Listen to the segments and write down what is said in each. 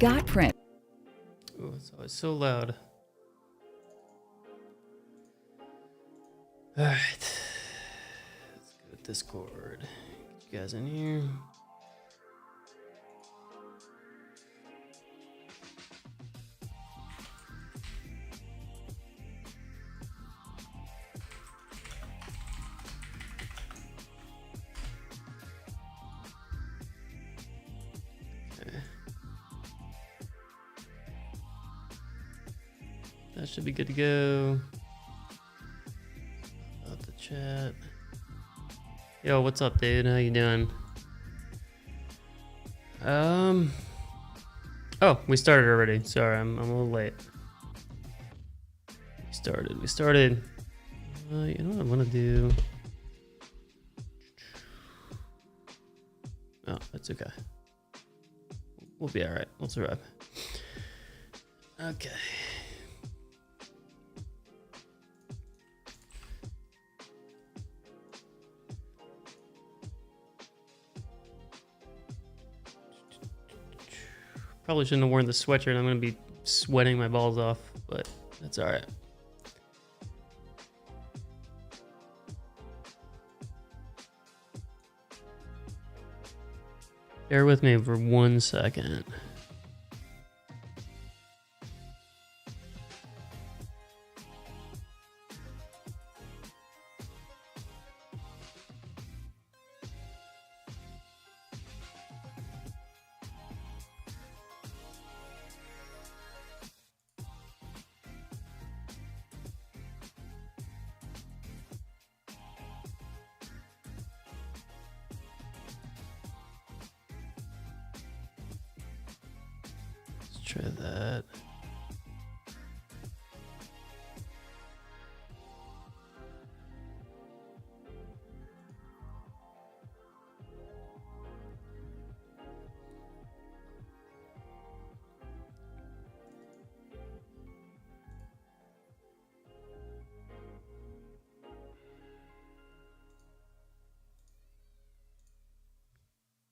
got print. Oh, it's always so loud. All right. Let's go to Discord. Get you guys in here. That should be good to go. About the chat. Yo, what's up, dude? How you doing? Oh, we started already. Sorry, I'm a little late. We started. You know what I want to do? Oh, that's okay. We'll be all right. We'll survive. Okay. Probably shouldn't have worn the sweatshirt. I'm going to be sweating my balls off, but that's all right. Bear with me for 1 second. Try that.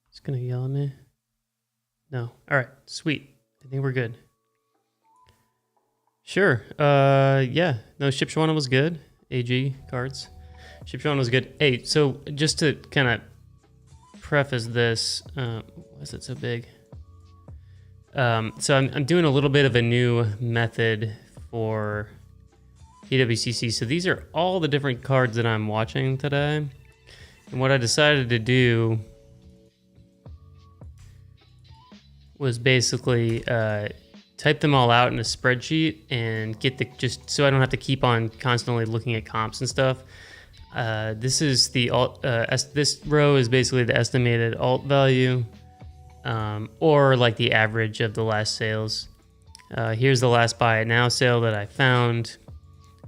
It's gonna yell at me. No. All right. Sweet. I think we're good. Sure. Yeah. No, Ship Shawana was good. AG cards. Ship Shawana was good. Hey, so just to kind of preface this, why is it so big? So I'm doing a little bit of a new method for PWCC. So these are all the different cards that I'm watching today. And what I decided to do was basically type them all out in a spreadsheet and get the, just so I don't have to keep on constantly looking at comps and stuff. This is the alt, this row is basically the estimated alt value, or like the average of the last sales. Here's the last buy it now sale that I found.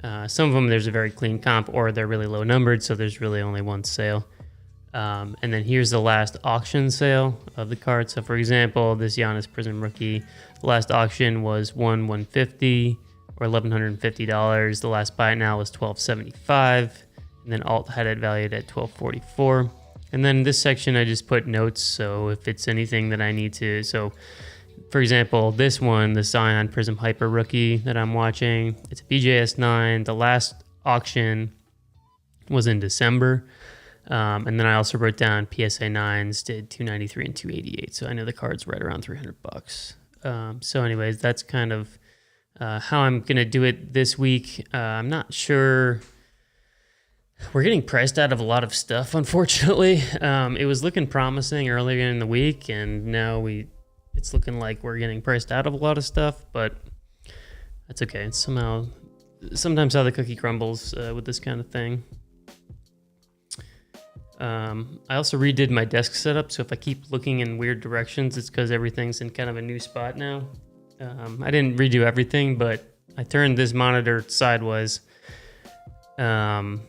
Some of them there's a very clean comp, or they're really low numbered, so there's really only one sale. And then here's the last auction sale of the card. So for example, this Giannis Prism rookie, the last auction was $150 or $1,150. The last buy it now was $1,275, and then alt had it valued at $1,244. And then this section I just put notes, so if it's anything that I need to. So for example, this one, the Zion Prism Hyper rookie that I'm watching, it's a BJS 9. The last auction was in December. And then I also wrote down PSA 9s did 293 and 288. So I know the card's right around $300. So anyways, that's kind of how I'm going to do it this week. I'm not sure. We're getting priced out of a lot of stuff, unfortunately. It was looking promising earlier in the week, and now it's looking like we're getting priced out of a lot of stuff, but that's okay. It's sometimes how the cookie crumbles with this kind of thing. I also redid my desk setup, so if I keep looking in weird directions, it's because everything's in kind of a new spot now. I didn't redo everything, but I turned this monitor sideways. And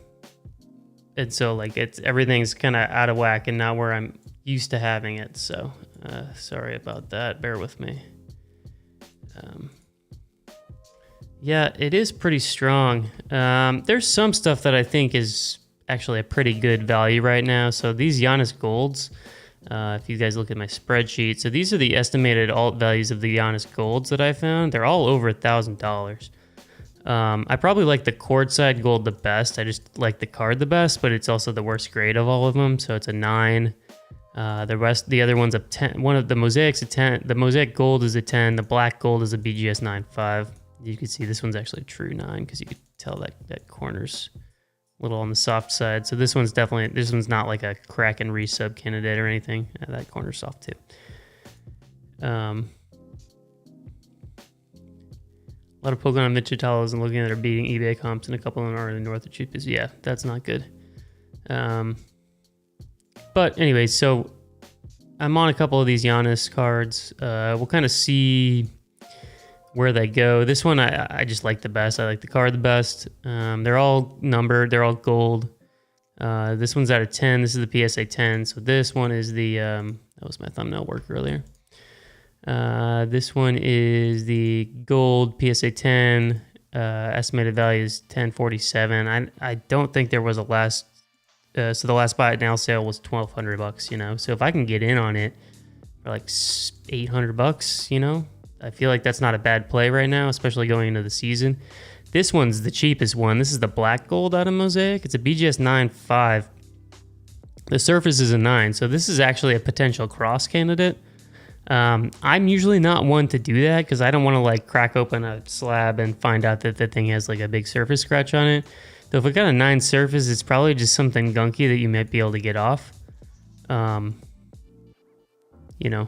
so like everything's kind of out of whack and not where I'm used to having it. So sorry about that. Bear with me. Yeah, it is pretty strong. There's some stuff that I think is actually a pretty good value right now. So these Giannis Golds, If you guys look at my spreadsheet. So these are the estimated alt values of the Giannis golds that I found. They're all over $1,000. I probably like the courtside gold the best. I just like the card the best, but it's also the worst grade of all of them. So it's a 9. The other one's a 10. One of the mosaic's a 10. The mosaic gold is a 10. The black gold is a BGS 9.5. You can see this one's actually a true 9 because you could tell that corner's a little on the soft side. So this one's not like a crack and resub candidate or anything. That corner's soft too. A lot of Pokemon Michitalos and looking at their beating eBay comps, and a couple of them are in the north of cheapest. Yeah, that's not good. But anyway, so I'm on a couple of these Giannis cards. We'll kind of see where they go. This one I just like the best. I like the card the best. They're all numbered. They're all gold. This one's out of 10. This is the PSA 10. So this one is the... that was my thumbnail work earlier. This one is the gold PSA 10. Estimated value is 1047. I don't think there was a last... so the last buy it now sale was $1,200, you know? So if I can get in on it for like $800, you know? I feel like that's not a bad play right now, especially going into the season. This one's the cheapest one. This is the black gold out of Mosaic. It's a BGS 9.5. The surface is a 9, so this is actually a potential cross candidate. I'm usually not one to do that because I don't want to like crack open a slab and find out that the thing has like a big surface scratch on it. So if it got a 9 surface, it's probably just something gunky that you might be able to get off. You know.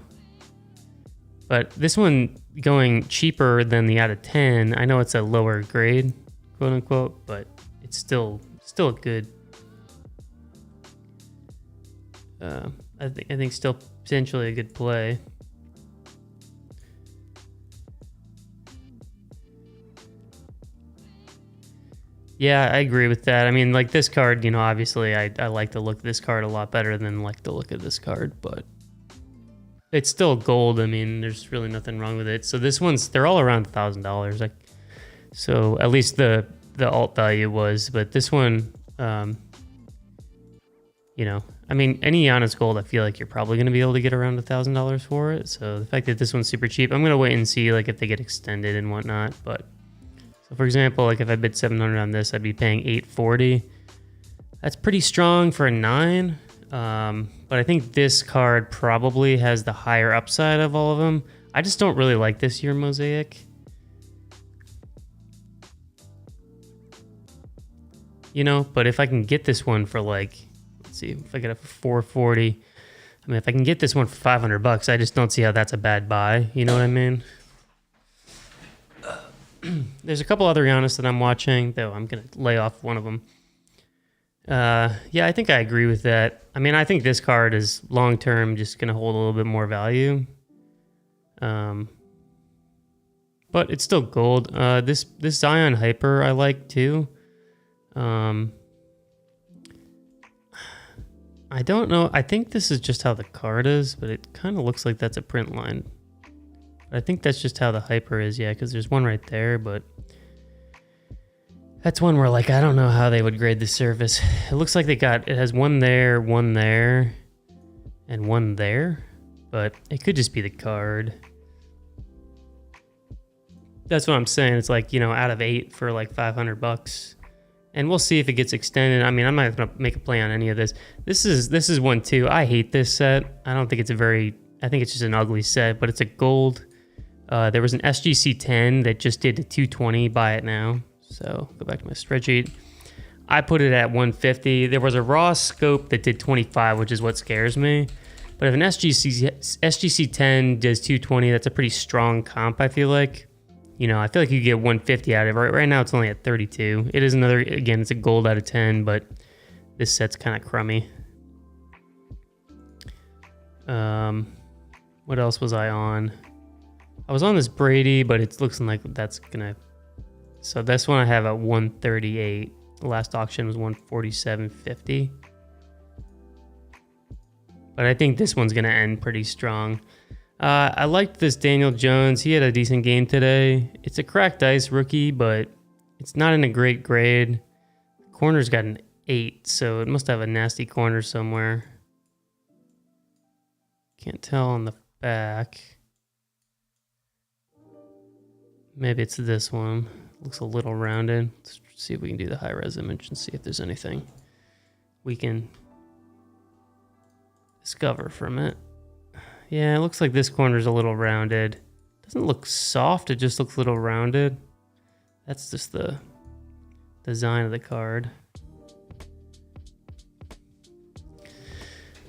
But this one going cheaper than the out of 10, I know it's a lower grade, quote unquote, but it's still a good. I think still potentially a good play. Yeah, I agree with that. I mean, like this card, you know, obviously I like the look of this card a lot better than like the look of this card, but it's still gold. I mean, there's really nothing wrong with it. So this one's, they're all around $1,000. Like, so at least the alt value was, but this one, you know, I mean, any Giannis gold, I feel like you're probably going to be able to get around $1,000 for it. So the fact that this one's super cheap, I'm going to wait and see like if they get extended and whatnot. But so for example, like if I bid 700 on this, I'd be paying 840. That's pretty strong for a 9. But I think this card probably has the higher upside of all of them. I just don't really like this year Mosaic. You know, but if I can get this one for like, let's see, if I get it for 440, I mean, if I can get this one for $500, I just don't see how that's a bad buy. You know what I mean? There's a couple other Giannis that I'm watching, though I'm going to lay off one of them. Yeah, I think I agree with that. I mean, I think this card is long-term just going to hold a little bit more value. But it's still gold. This Zion Hyper I like too. I don't know. I think this is just how the card is, but it kind of looks like that's a print line. I think that's just how the Hyper is, yeah, because there's one right there, but that's one where, like, I don't know how they would grade the surface. It looks like it has one there, and one there, but it could just be the card. That's what I'm saying. It's like, you know, out of 8 for like $500. And we'll see if it gets extended. I mean, I'm not going to make a play on any of this. This is one too. I hate this set. I don't think it's I think it's just an ugly set, but it's a gold. There was an SGC 10 that just did a 220, buy it now. So go back to my spreadsheet. I put it at 150. There was a raw scope that did 25, which is what scares me. But if an SGC 10 does 220, that's a pretty strong comp, I feel like. You know, I feel like you get 150 out of it. Right now, it's only at 32. It is another, again, it's a gold out of 10, but this set's kind of crummy. What else was I on? I was on this Brady, but it's looking like that's gonna. So this one I have at 138. The last auction was 147.50. But I think this one's gonna end pretty strong. I liked this Daniel Jones. He had a decent game today. It's a cracked ice rookie, but it's not in a great grade. Corner's got an 8, so it must have a nasty corner somewhere. Can't tell on the back. Maybe it's this one. Looks a little rounded. Let's see if we can do the high-res image and see if there's anything we can discover from it. Yeah, it looks like this corner's a little rounded. Doesn't look soft, it just looks a little rounded. That's just the design of the card.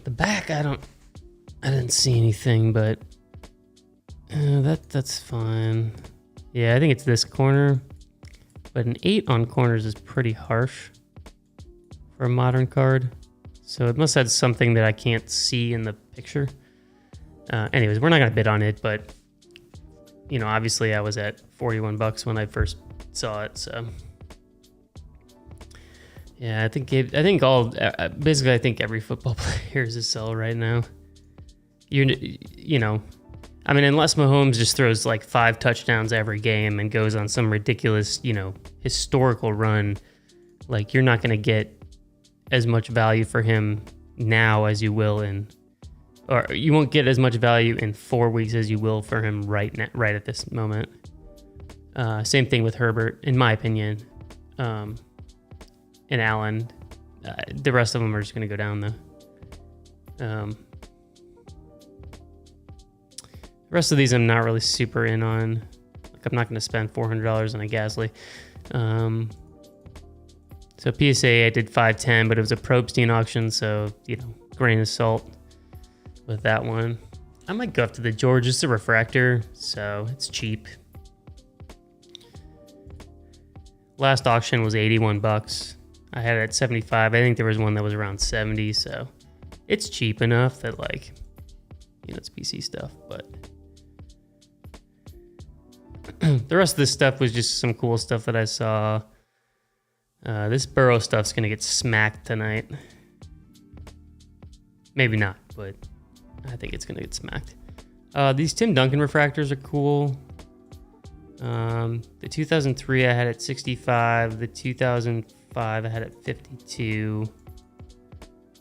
The back, I didn't see anything, but that's fine. Yeah, I think it's this corner, but an 8 on corners is pretty harsh for a modern card. So it must have something that I can't see in the picture. Anyways, we're not gonna bid on it, but you know, obviously I was at 41 bucks when I first saw it, so. Yeah, I think basically I think every football player is a sell right now. You know, I mean, unless Mahomes just throws like 5 touchdowns every game and goes on some ridiculous, you know, historical run, like you're not going to get as much value for him now as you will or you won't get as much value in 4 weeks as you will for him right at this moment. Same thing with Herbert, in my opinion. And Allen, the rest of them are just going to go down though. The rest of these I'm not really super in on. Like I'm not going to spend $400 on a Gasly. So PSA I did 510, but it was a Probstein auction, so you know, grain of salt with that one. I might go up to the George. It's a refractor, so it's cheap. Last auction was 81 bucks. I had it at 75. I think there was one that was around 70, so it's cheap enough that, like, you know, it's PC stuff, but the rest of this stuff was just some cool stuff that I saw. This Burrow stuff's gonna get smacked tonight. Maybe not, but I think it's gonna get smacked. These Tim Duncan refractors are cool. The 2003 I had at 65. The 2005 I had at 52.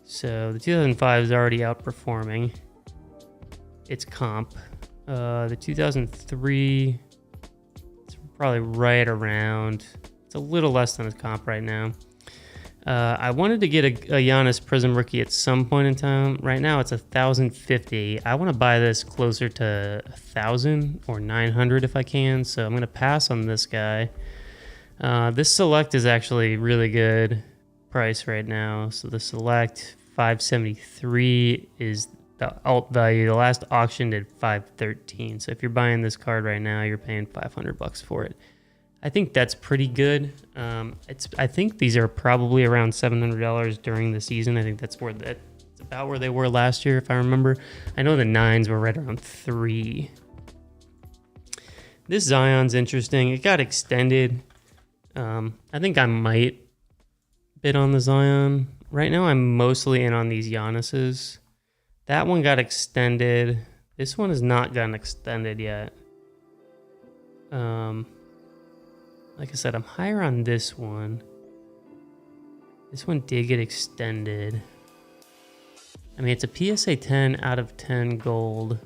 So the 2005 is already outperforming its comp. The 2003, it's probably right around. It's a little less than its comp right now. I wanted to get a Giannis Prism rookie at some point in time. Right now it's 1,050. I want to buy this closer to 1,000 or 900 if I can. So I'm going to pass on this guy. This select is actually really good price right now. So the select 573 is the alt value. The last auction did 513. So if you're buying this card right now, you're paying 500 bucks for it. I think that's pretty good. I think these are probably around $700 during the season. I think that's about where they were last year, if I remember. I know the 9s were right around 3. This Zion's interesting. It got extended. I think I might bid on the Zion. Right now, I'm mostly in on these Giannis's. That one got extended. This one has not gotten extended yet. Like I said, I'm higher on this one. This one did get extended. I mean, it's a PSA 10 out of 10 gold.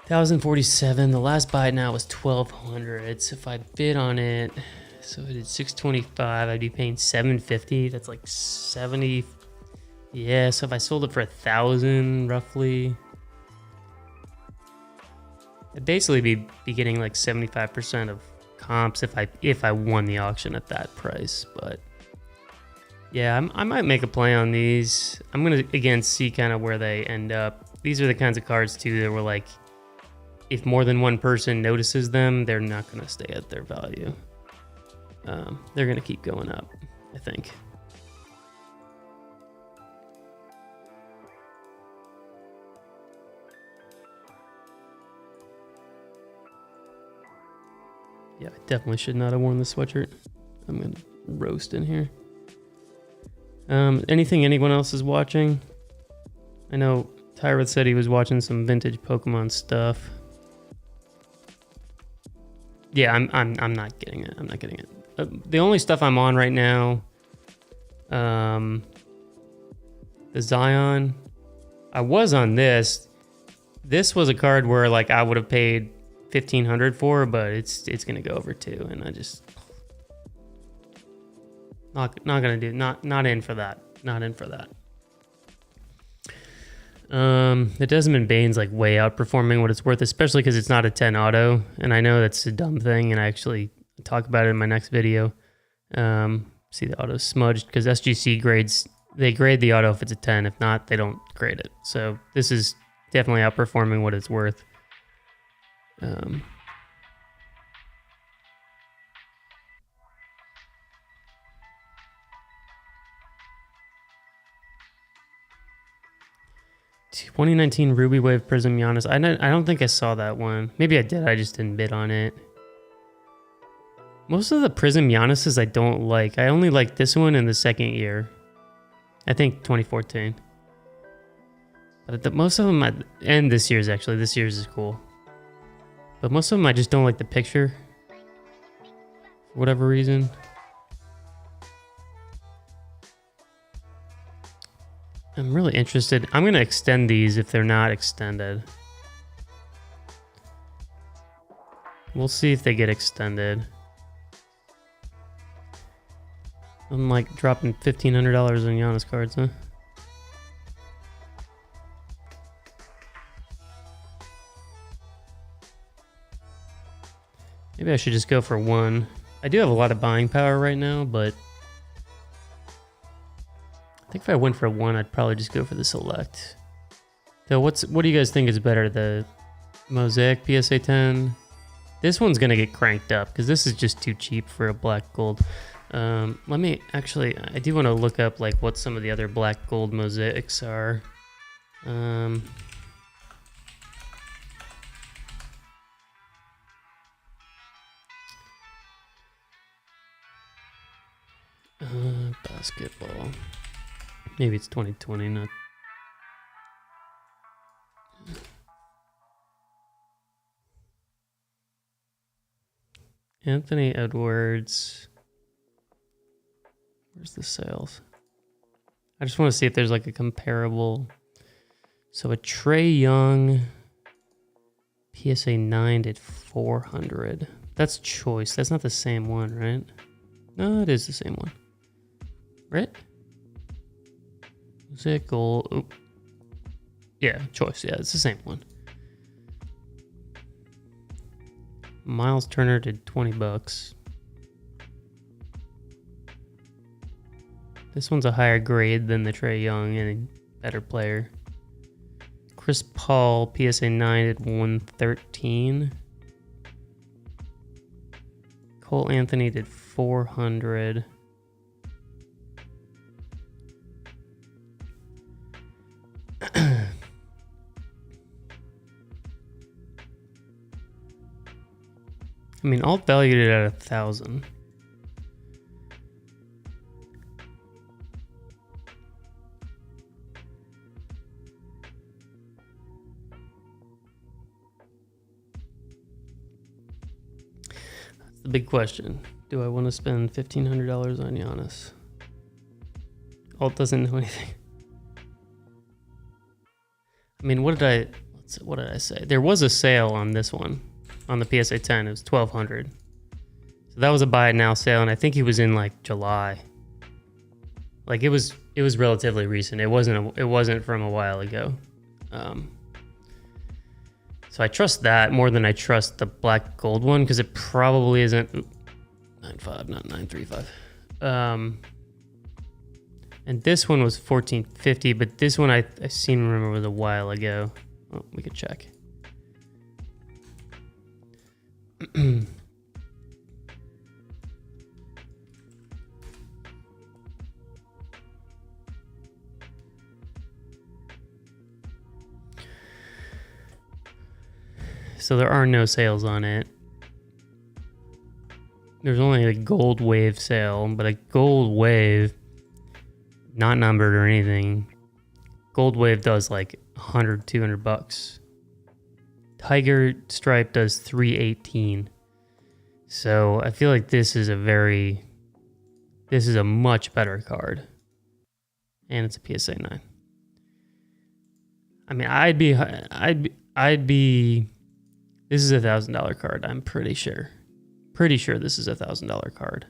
$1,047. The last buy now was $1,200. So if I bid on it, so if I did $625, I'd be paying $750. That's like 70. Yeah, so if I sold it for $1,000 roughly, I'd basically be getting like 75% of comps if I won the auction at that price. But yeah, I might make a play on these. I'm gonna again see kind of where they end up. These are the kinds of cards too that were like, if more than one person notices them, they're not gonna stay at their value. They're gonna keep going up, I think. Yeah, I definitely should not have worn the sweatshirt. I'm gonna roast in here. Anything anyone else is watching? I know Tyrod said he was watching some vintage Pokemon stuff. Yeah, I'm not getting it. I'm not getting it. The only stuff I'm on right now The Zion, I was on this. This was a card where like I would have paid $1,500 for, but it's gonna go over 2, and I just not gonna do not in for that. Not in for that. The Desmond Bane's like way outperforming what it's worth, especially because it's not a 10 auto, and I know that's a dumb thing, and I actually talk about it in my next video. See the auto smudged because SGC grades, they grade the auto if it's a 10. If not, they don't grade it. So this is definitely outperforming what it's worth. $2019 Ruby Wave Prism Giannis. I don't think I saw that one. Maybe I did. I just didn't bid on it. Most of the Prism Giannis's I don't like. I only like this one in the second year. I think 2014. But most of them, and this year's actually. This year's is cool. But most of them I just don't like the picture. For whatever reason. I'm really interested. I'm going to extend these if they're not extended. We'll see if they get extended. I'm like dropping $1,500 on Giannis cards, huh? Maybe I should just go for 1. I do have a lot of buying power right now, but I think if I went for 1, I'd probably just go for the select. So what do you guys think is better, the Mosaic PSA 10? This one's gonna get cranked up because this is just too cheap for a black gold. Let me actually, I do want to look up like what some of the other black gold mosaics are. Basketball. Maybe it's 2020, not. Anthony Edwards. Where's the sales? I just want to see if there's like a comparable. So a Trae Young PSA 9 at 400. That's choice. That's not the same one, right? No, it is the same one. Right? Was it gold? Oh. Yeah, choice. Yeah, it's the same one. Miles Turner did $20. This one's a higher grade than the Trae Young and a better player. Chris Paul, PSA 9 at 113. Cole Anthony did 400. I mean, alt valued it at 1,000. That's the big question. Do I want to spend $1,500 on Giannis? Alt doesn't know anything. I mean, what did I say? There was a sale on this one. On the PSA 10, it was $1,200. So that was a buy it now sale, and I think he was in like July. Like it was relatively recent. It wasn't from a while ago. So I trust that more than I trust the black gold one because it probably isn't 9.5, not 9.35. And this one was $1,450, but this one I seem to remember was a while ago. Oh, we could check. So there are no sales on it. There's only a gold wave sale, but a gold wave, not numbered or anything. Gold wave does like $100, $200. Tiger Stripe does $318. So I feel like this is a much better card. and it's a PSA 9. I mean, I'd be. This is $1,000 card. I'm pretty sure. Pretty sure this is $1,000 card.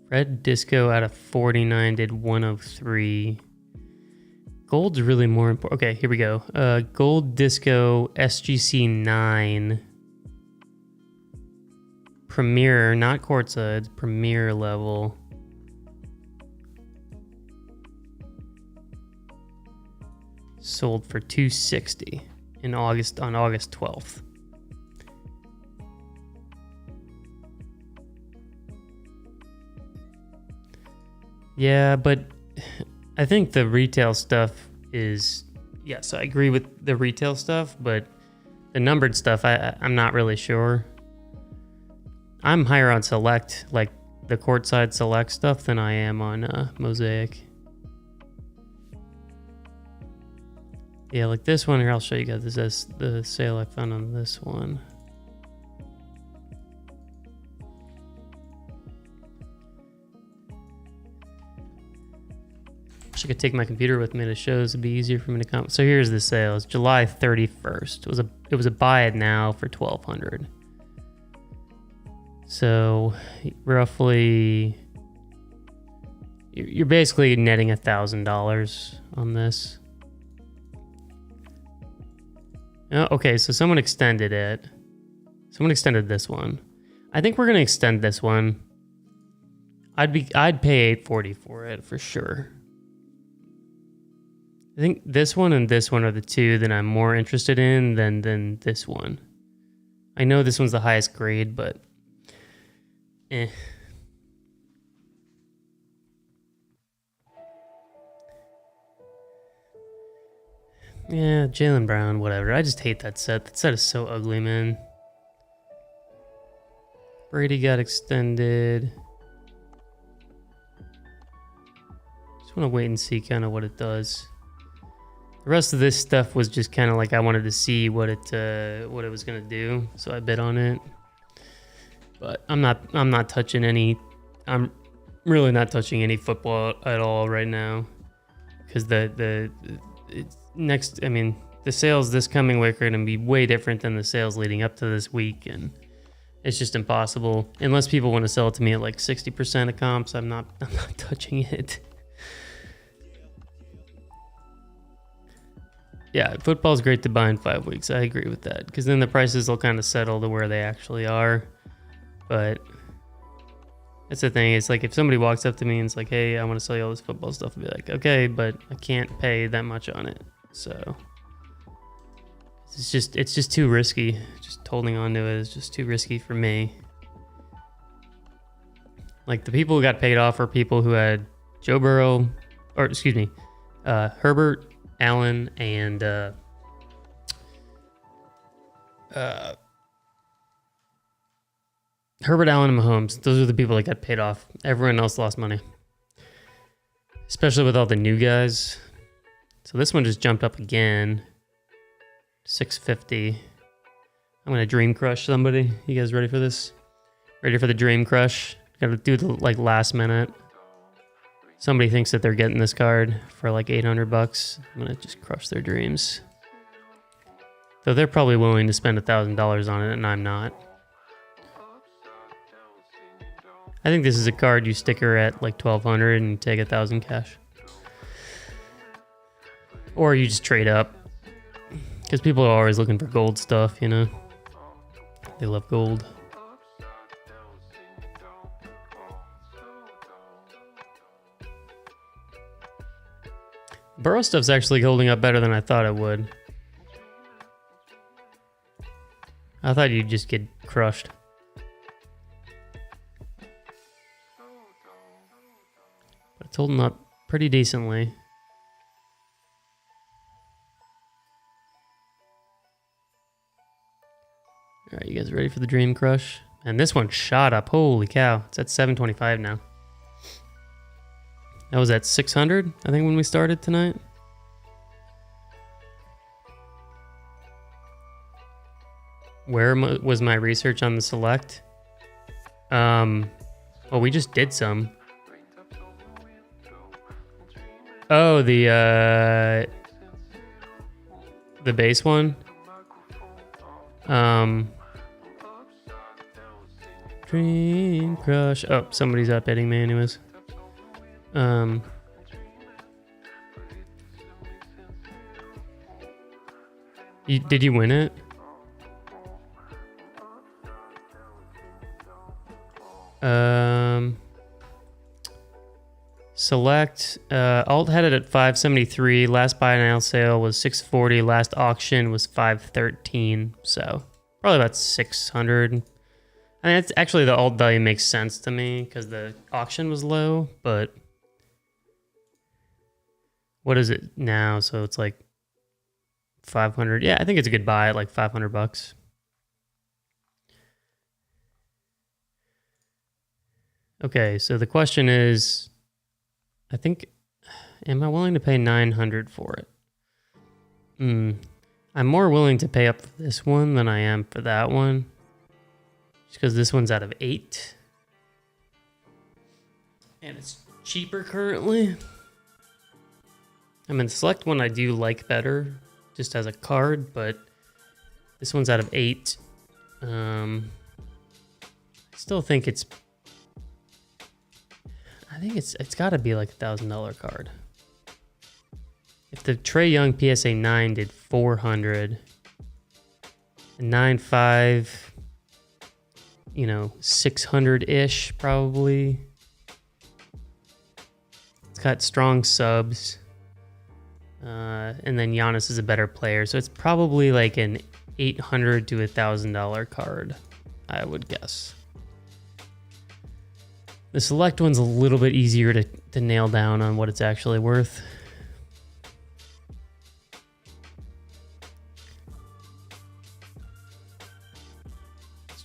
Red Disco out of 49 did 103. Gold's really more important. Okay, here we go. Gold Disco SGC 9. Premier, not courtside, premier level. Sold for $260 on August 12th. Yeah, but I think the retail stuff is, yes, I agree with the retail stuff, but the numbered stuff, I'm not really sure. I'm higher on select, like the courtside select stuff, than I am on Mosaic. Yeah, like this one here, I'll show you guys. This is the sale I found on this one. Wish I could take my computer with me to show this. It'd be easier for me to come. So here's the sale. It's July 31st. It was a buy it now for $1,200. So roughly, you're basically netting $1,000 on this. Oh, okay, so someone extended it. Someone extended this one. I think we're gonna extend this one. I'd pay $840 for it for sure. I think this one and this one are the two that I'm more interested in than this one. I know this one's the highest grade, but eh. Yeah, Jaylen Brown, whatever. I just hate that set. That set is so ugly, man. Brady got extended. Just want to wait and see kind of what it does. The rest of this stuff was just kind of like I wanted to see what it was gonna do, so I bid on it. But I'm not touching any. I'm really not touching any football at all right now, because the sales this coming week are gonna be way different than the sales leading up to this week, and it's just impossible unless people want to sell it to me at like 60% of comps. I'm not touching it. Yeah, football's great to buy in 5 weeks. I agree with that, because then the prices will kind of settle to where they actually are. But that's the thing. It's like if somebody walks up to me and it's like, "Hey, I want to sell you all this football stuff," I'll be like, "Okay, but I can't pay that much on it." So it's just too risky. Just holding on to it is just too risky for me. Like the people who got paid off are people who had Joe Burrow, or excuse me, Herbert, Allen, and Herbert, Allen, and Mahomes. Those are the people that got paid off. Everyone else lost money, especially with all the new guys. So this one just jumped up again, $650. I'm gonna dream crush somebody. You guys ready for this? Ready for the dream crush? Gotta do the like last minute. Somebody thinks that they're getting this card for like $800. I'm gonna just crush their dreams. Though they're probably willing to spend $1,000 on it, and I'm not. I think this is a card you stick her at like $1,200 and take $1,000 cash. Or you just trade up. Because people are always looking for gold stuff, you know? They love gold. Burrow stuff's actually holding up better than I thought it would. I thought you'd just get crushed. But it's holding up pretty decently. All right, you guys ready for the Dream Crush? And this one shot up. Holy cow. It's at 725 now. That was at 600, I think, when we started tonight. Where was my research on the select? Well, we just did some. Oh, the base one. Dream Crush. Oh, somebody's updating me anyways. Did you win it? Select. Alt had it at 573. Last buy now sale was 640. Last auction was 513. So probably about 600. I mean, it's actually the alt value makes sense to me because the auction was low, but what is it now? So it's like 500. Yeah, I think it's a good buy at like $500. Okay, so the question is, I think, am I willing to pay 900 for it? I'm more willing to pay up for this one than I am for that one. Just because this one's out of 8. And it's cheaper currently. I mean, the select one I do like better, just as a card, but this one's out of 8. I still think it's got to be like $1,000 card. If the Trae Young PSA 9 did 400, and 9.5, 600-ish probably. It's got strong subs, and then Giannis is a better player, so it's probably like an $800 to $1,000 card, I would guess. The select one's a little bit easier to nail down on what it's actually worth.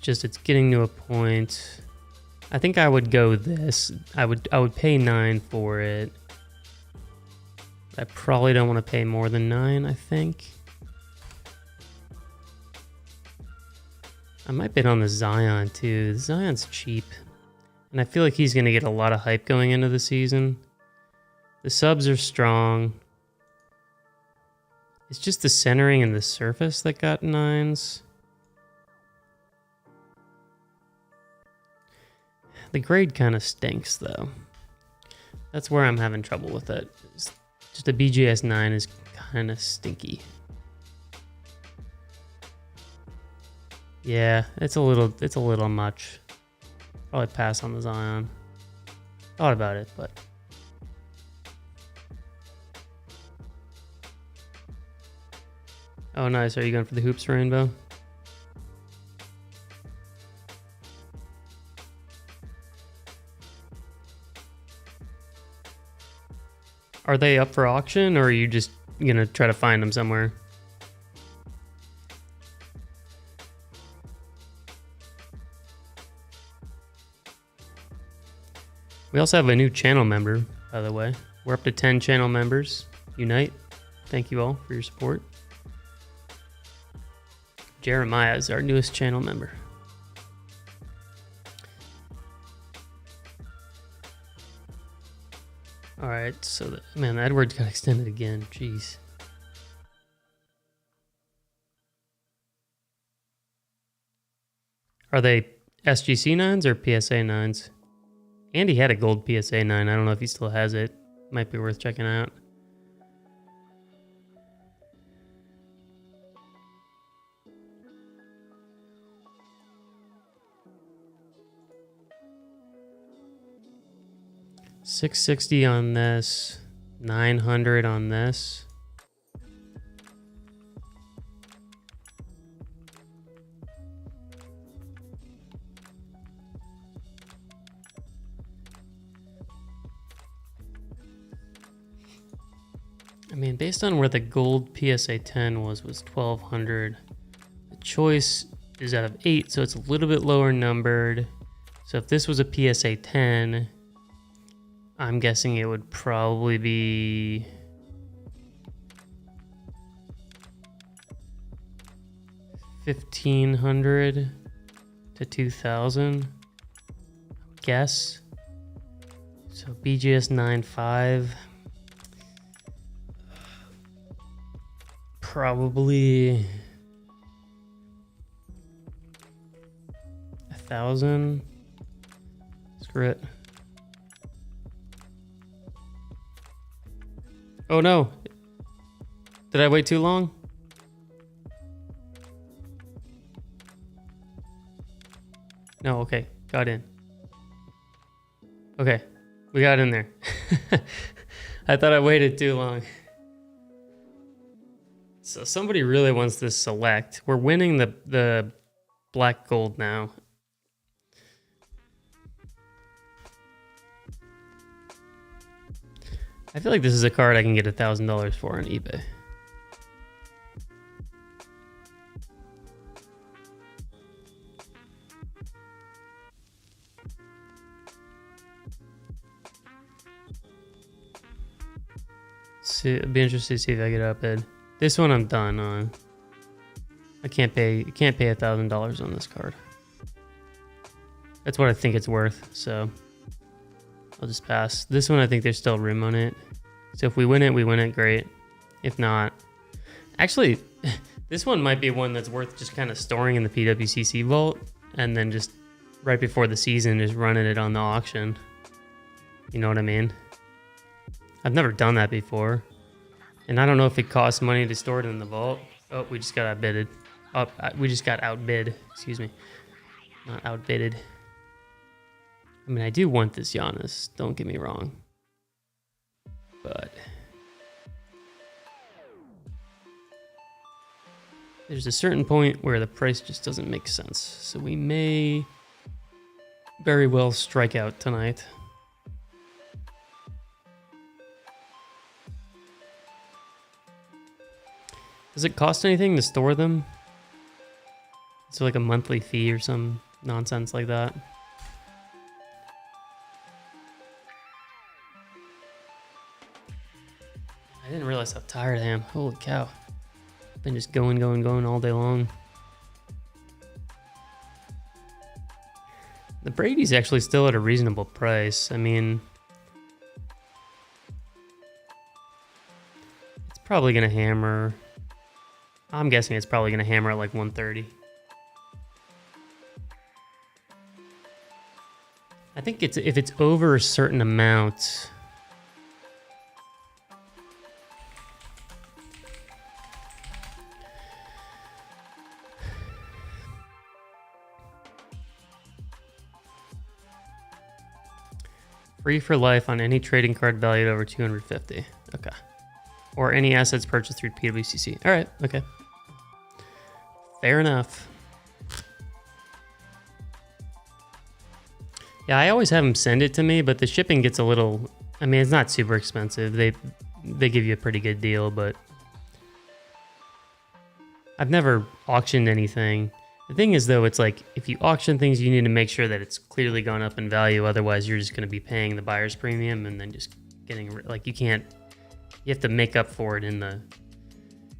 It's getting to a point. I think I would go this. I would pay 9 for it. I probably don't want to pay more than 9, I think. I might bid on the Zion too. The Zion's cheap. And I feel like he's going to get a lot of hype going into the season. The subs are strong. It's just the centering and the surface that got 9s. The grade kind of stinks, though. That's where I'm having trouble with it. Just a BGS 9 is kind of stinky. Yeah, it's a little much. Probably pass on the Zion. Thought about it, but oh, nice. Are you going for the Hoops Rainbow? Are they up for auction, or are you just gonna try to find them somewhere? We also have a new channel member, by the way. We're up to 10 channel members. Unite. Thank you all for your support. Jeremiah is our newest channel member. All right, so man, Edwards got extended again. Jeez. Are they SGC 9s or PSA 9s? Andy had a gold PSA 9. I don't know if he still has it. Might be worth checking out. $660 on this, $900 on this. I mean, based on where the gold PSA 10 was $1,200. The choice is out of 8, so it's a little bit lower numbered. So if this was a PSA 10, I'm guessing it would probably be 1,500 to 2,000. Guess. So BGS 9.5. Probably 1,000. Screw it. Oh no. Did I wait too long? No, okay. Got in. Okay. We got in there. I thought I waited too long. So somebody really wants this select. We're winning the black gold now. I feel like this is a card I can get $1,000 for on eBay. See, it'd be interesting to see if I get outbid. This one I'm done on. I can't pay $1,000 on this card. That's what I think it's worth, so I'll just pass. This one I think there's still room on it. So if we win it, great. If not, actually, this one might be one that's worth just kind of storing in the PWCC vault and then just right before the season just running it on the auction. You know what I mean? I've never done that before. And I don't know if it costs money to store it in the vault. Oh, we just got outbidded. Oh, we just got outbid. Excuse me. Not outbidded. I mean, I do want this Giannis. Don't get me wrong. But there's a certain point where the price just doesn't make sense. So we may very well strike out tonight. Does it cost anything to store them? Is there like a monthly fee or some nonsense like that? I didn't realize how tired I am. Holy cow. Been just going all day long. The Brady's actually still at a reasonable price. I mean, it's probably going to hammer. I'm guessing it's probably going to hammer at like 130. I think if it's over a certain amount. Free for life on any trading card valued over 250. Okay. Or any assets purchased through PWCC. All right. Okay. Fair enough. Yeah, I always have them send it to me, but the shipping gets a little. I mean, it's not super expensive. They give you a pretty good deal, but I've never auctioned anything. The thing is, though, it's like if you auction things, you need to make sure that it's clearly gone up in value. Otherwise, you're just going to be paying the buyer's premium and then just getting like you can't. You have to make up for it in the.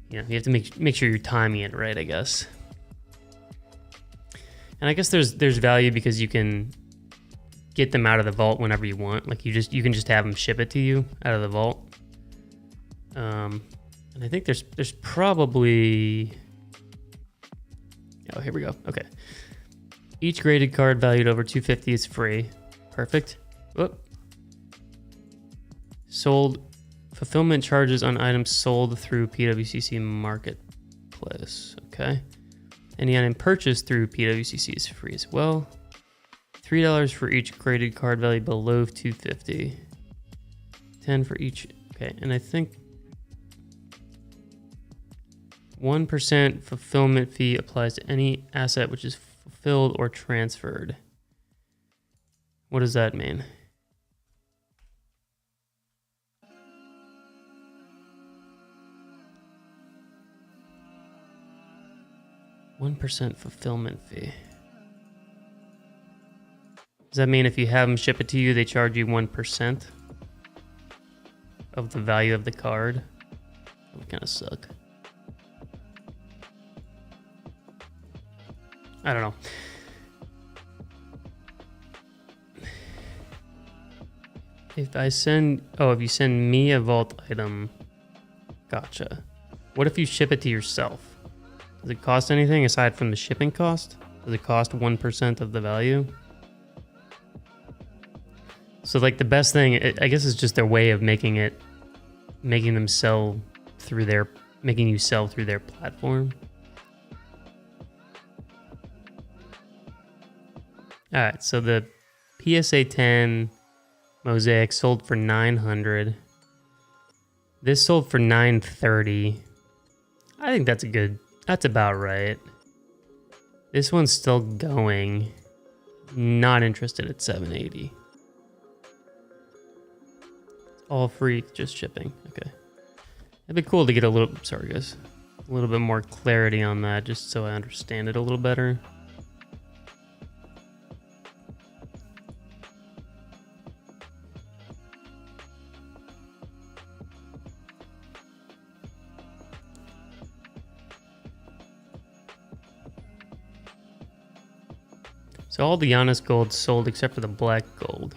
You know, you have to make sure you're timing it right, I guess. And I guess there's value because you can get them out of the vault whenever you want. Like you can just have them ship it to you out of the vault. And I think there's probably. Oh, here we go. Okay. Each graded card valued over 250 is free. Perfect. Whoop. Sold. Fulfillment charges on items sold through PWCC Marketplace. Okay. Any item purchased through PWCC is free as well. $3 for each graded card value below 250. 10 for each. Okay. And I think 1% fulfillment fee applies to any asset which is fulfilled or transferred. What does that mean? %1 fulfillment fee. Does that mean if you have them ship it to you, they charge you 1% of the value of the card? That would kind of suck. I don't know. If I send, if you send me a vault item, gotcha. What if you ship it to yourself? Does it cost anything aside from the shipping cost? Does it cost 1% of the value? So like the best thing, I guess, is just their way of making them sell through making you sell through their platform. All right, so the PSA 10 Mosaic sold for $900. This sold for $930. I think that's about right. This one's still going. Not interested at $780. All free, just shipping. Okay. It'd be cool to get a little bit more clarity on that, just so I understand it a little better. So all the honest gold sold except for the black gold.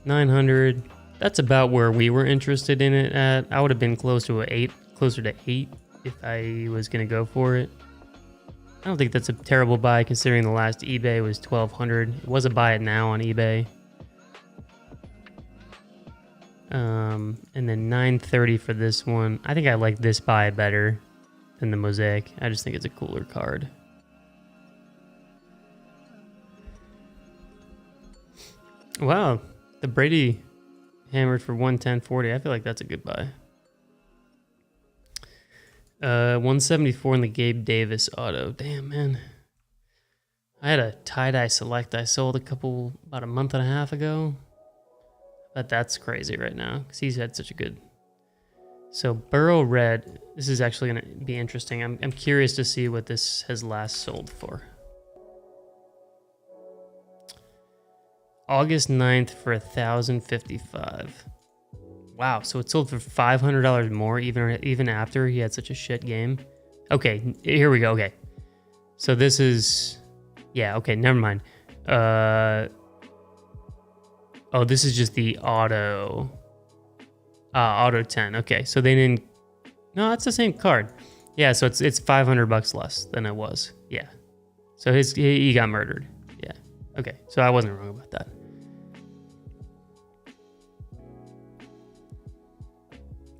900. That's about where we were interested in it at. I would have been closer to 8 if I was gonna go for it. I don't think that's a terrible buy considering the last eBay was 1,200. It was a buy it now on eBay. And then 930 for this one. I think I like this buy better than the Mosaic. I just think it's a cooler card. Wow, the Brady hammered for 110.40. I feel like that's a good buy. 174 in the Gabe Davis auto. Damn, man. I had a tie-dye select I sold about a month and a half ago. But that's crazy right now because he's had such a good. So Burrow Red. This is actually going to be interesting. I'm curious to see what this has last sold for. August 9th for $1,055. Wow, so it sold for $500 more even after he had such a shit game. Okay, here we go. Okay, so this is, yeah. Okay, never mind. This is just the auto 10. Okay, so they didn't. No, that's the same card. Yeah, so it's $500 less than it was. Yeah, so he got murdered. Yeah. Okay, so I wasn't wrong about that.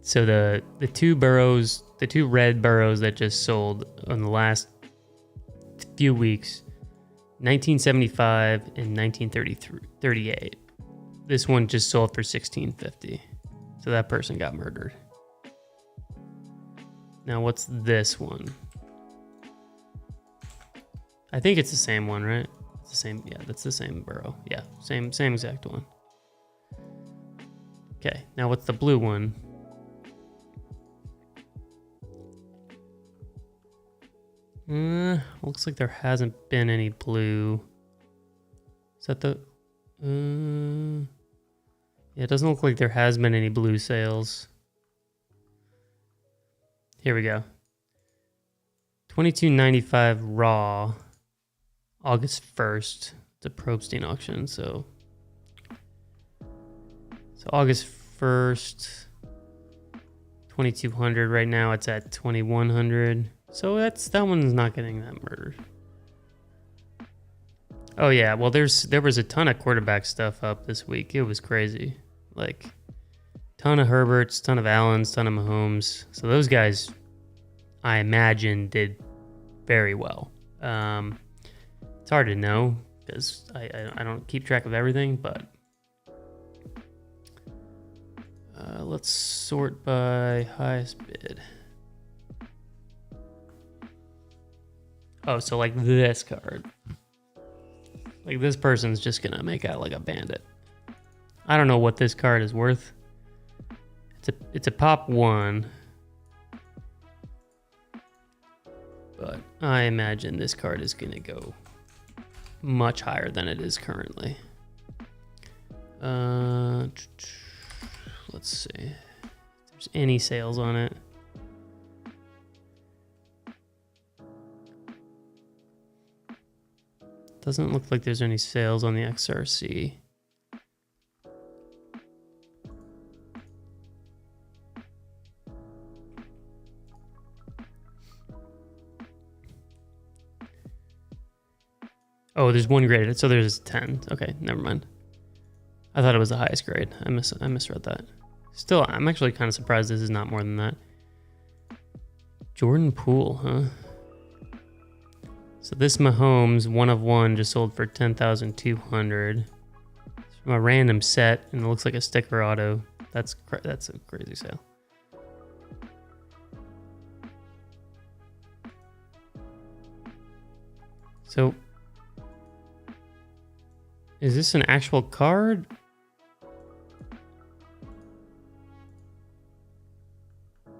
So the two red Burrows that just sold in the last few weeks, 1975 and 1938. This one just sold for $1,650. So that person got murdered. Now what's this one? I think it's the same one, right? It's the same. Yeah, that's the same Burrow. Yeah, same exact one. Okay, now what's the blue one? Looks like there hasn't been any blue. Is that the... yeah, it doesn't look like there has been any blue sales. Here we go. $22.95 raw. August 1st. It's a Probstein auction, so August 1st, 2,200. Right now it's at 2,100. So that one's not getting that murdered. Oh yeah, well there was a ton of quarterback stuff up this week. It was crazy. Like ton of Herberts, ton of Allens, ton of Mahomes. So those guys, I imagine, did very well. It's hard to know because I don't keep track of everything, but let's sort by highest bid. Oh, so like this card. Like this person's just gonna make out like a bandit. I don't know what this card is worth. It's a pop 1. But I imagine this card is gonna go much higher than it is currently. Let's see if there's any sales on it. Doesn't look like there's any sales on the XRC. Oh, there's one grade, so there's 10. Okay, never mind. I thought it was the highest grade. I misread that. Still, I'm actually kind of surprised this is not more than that. Jordan Poole, huh? So this Mahomes 1 of 1 just sold for $10,200. It's from a random set, and it looks like a sticker auto. That's a crazy sale. So, is this an actual card?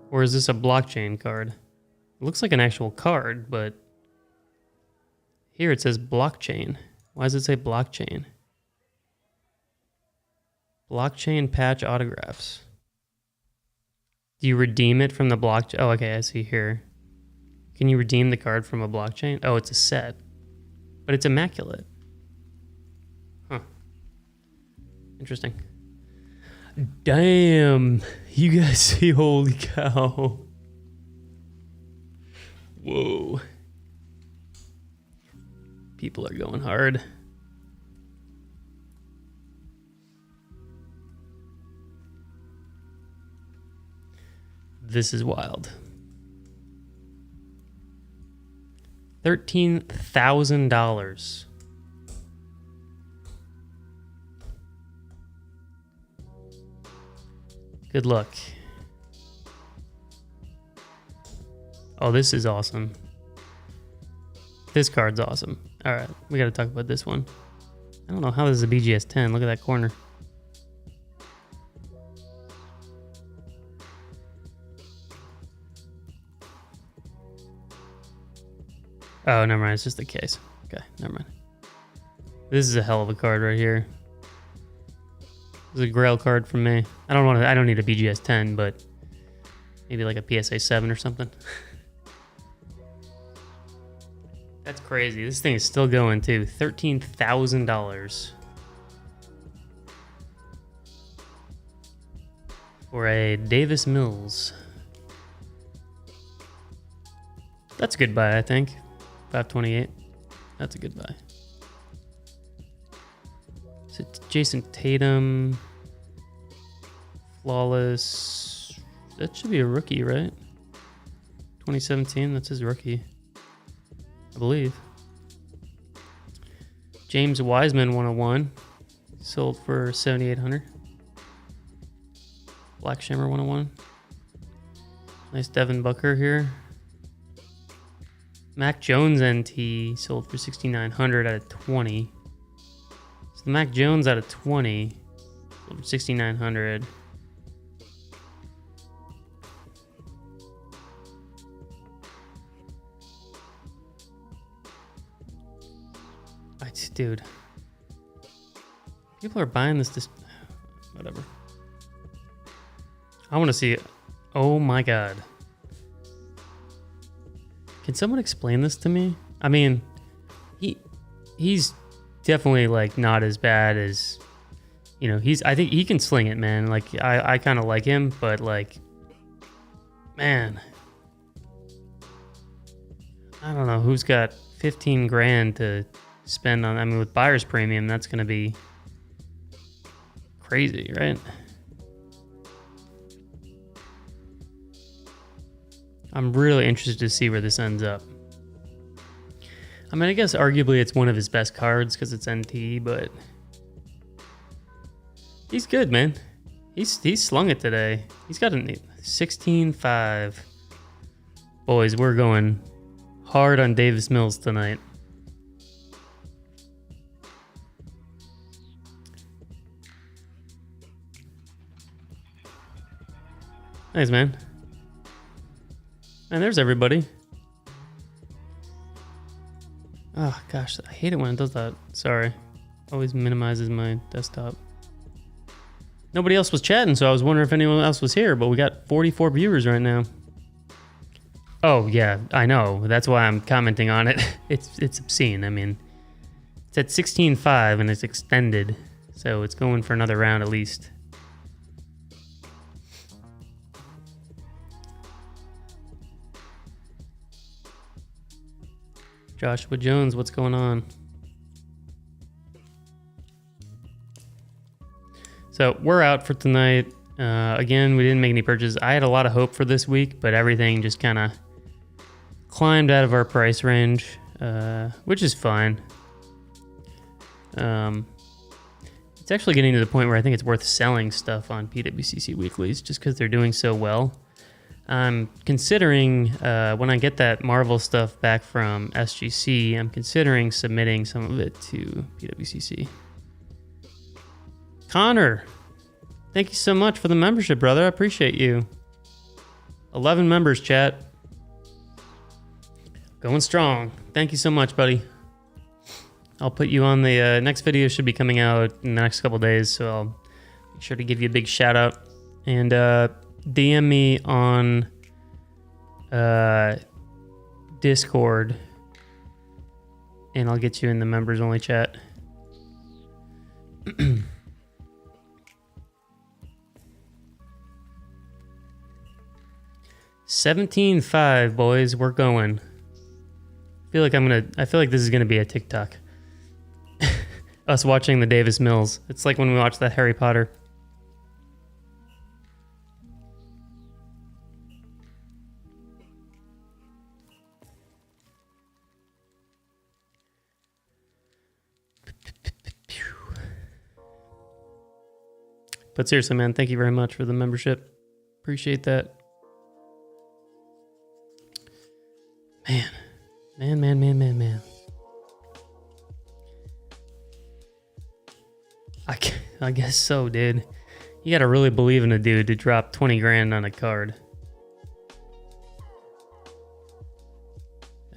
Or is this a blockchain card? It looks like an actual card, but here it says blockchain. Why does it say blockchain? Blockchain patch autographs. Do you redeem it from the blockchain? Oh, okay, I see here. Can you redeem the card from a blockchain? Oh, it's a set. But it's immaculate. Huh. Interesting. Damn. You guys see, holy cow. Whoa. People are going hard. This is wild. $13,000. Good luck. Oh, this is awesome. This card's awesome. All right, we got to talk about this one. I don't know how this is a BGS 10. Look at that corner. Oh, never mind. It's just the case. Okay, never mind. This is a hell of a card right here. This is a Grail card from me. I don't need a BGS 10, but maybe like a PSA 7 or something. That's crazy. This thing is still going too. $13,000 for a Davis Mills. That's a good buy, I think. 528. That's a good buy. So Jason Tatum, flawless. That should be a rookie, right? 2017. That's his rookie, I believe. James Wiseman 101 sold for $7,800. Black Shimmer 101. Nice Devin Booker here. Mac Jones NT sold for $6,900 out of 20. So the Mac Jones out of 20 sold for $6,900. Dude, people are buying this. Whatever. I want to see it. Oh my god. Can someone explain this to me? I mean, he's definitely like not as bad as, you know, I think he can sling it, man. Like I kind of like him, but like, man, I don't know who's got 15 grand to spend on. I mean, with buyer's premium, that's going to be crazy, right? I'm really interested to see where this ends up. I mean, I guess arguably it's one of his best cards because it's NT, but he's good, man. He's slung it today. He's got a 16-5. Boys, we're going hard on Davis Mills tonight. Nice, man. And there's everybody. Oh, gosh. I hate it when it does that. Sorry. Always minimizes my desktop. Nobody else was chatting, so I was wondering if anyone else was here, but we got 44 viewers right now. Oh, yeah. I know. That's why I'm commenting on it. It's obscene. I mean, It's at 16.5 and it's extended, so it's going for another round at least. Joshua Jones, what's going on? So we're out for tonight. Again, we didn't make any purchases. I had a lot of hope for this week, but everything just kind of climbed out of our price range, which is fine. It's actually getting to the point where I think it's worth selling stuff on PWCC weeklies just because they're doing so well. I'm considering, when I get that Marvel stuff back from SGC, I'm considering submitting some of it to PWCC. Connor, thank you so much for the membership, brother. I appreciate you. 11 members, chat. Going strong. Thank you so much, buddy. I'll put you on the next video. Should be coming out in the next couple days, so I'll make sure to give you a big shout out. And DM me on Discord, and I'll get you in the members only chat. 17.5, boys, we're going. I feel like this is gonna be a TikTok. Us watching the Davis Mills. It's like when we watched that Harry Potter. But seriously, man, thank you very much for the membership. Appreciate that. Man. I guess so, dude. You gotta really believe in a dude to drop 20 grand on a card.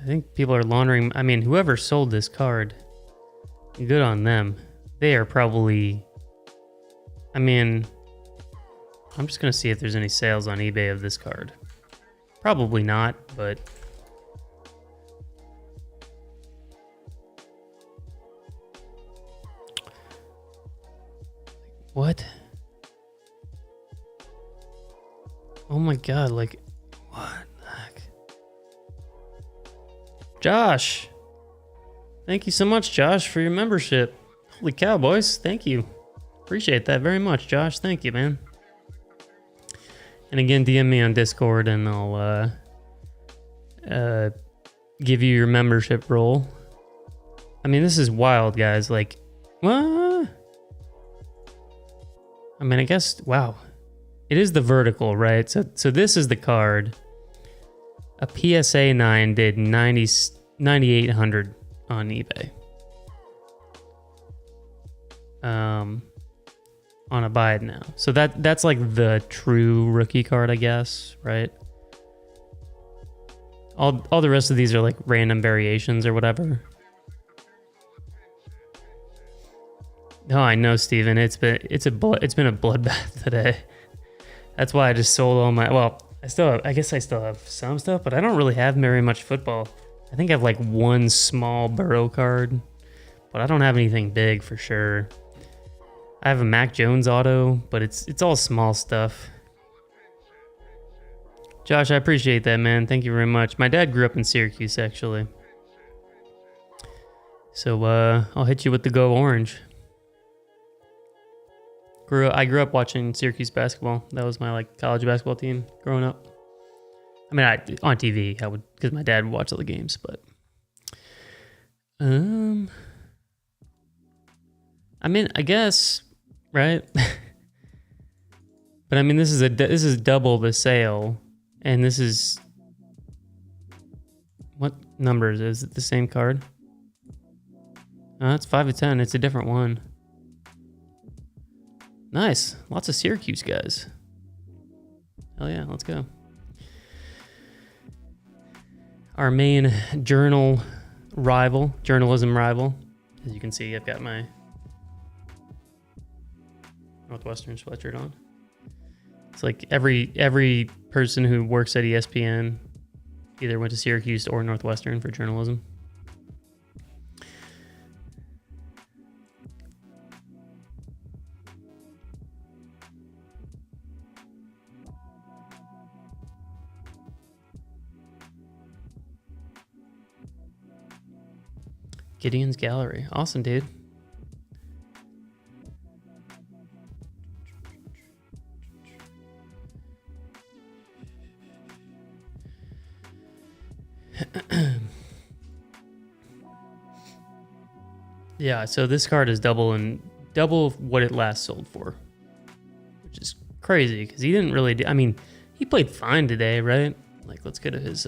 I think people are laundering. I mean, whoever sold this card, good on them. They are probably... I mean, I'm just gonna see if there's any sales on eBay of this card. Probably not, but... What? Oh my god, like, what the heck? Josh! Thank you so much, Josh, for your membership. Holy cow, boys, thank you. Appreciate that very much, Josh. Thank you, man. And again, DM me on Discord and I'll give you your membership role. I mean, this is wild, guys. Like, what? I mean, I guess, wow. It is the vertical, right? So this is the card. A PSA 9 did 9,800 on eBay. On a buy it now. So that's like the true rookie card, I guess, right? All the rest of these are like random variations or whatever. No, I know, Steven. It's been a bloodbath today. That's why I just sold all my... Well, I guess I still have some stuff, but I don't really have very much football. I think I have like one small Burrow card, but I don't have anything big for sure. I have a Mac Jones auto, but it's all small stuff. Josh, I appreciate that, man. Thank you very much. My dad grew up in Syracuse, actually. So I'll hit you with the Go Orange. I grew up watching Syracuse basketball. That was my like college basketball team growing up. I mean, on TV, I would, because my dad would watch all the games. But I mean, I guess, right? But I mean, this is double the sale, and this is what numbers is it? The same card? Oh, it's 5 of 10. It's a different one. Nice. Lots of Syracuse guys. Hell yeah, let's go. Our main journalism rival. As you can see, I've got my Northwestern sweatshirt on. It's like every person who works at ESPN either went to Syracuse or Northwestern for journalism. Gideon's Gallery. Awesome, dude. Yeah, so this card is double what it last sold for, which is crazy because he didn't really do. I mean, he played fine today, right? Like, let's go to his.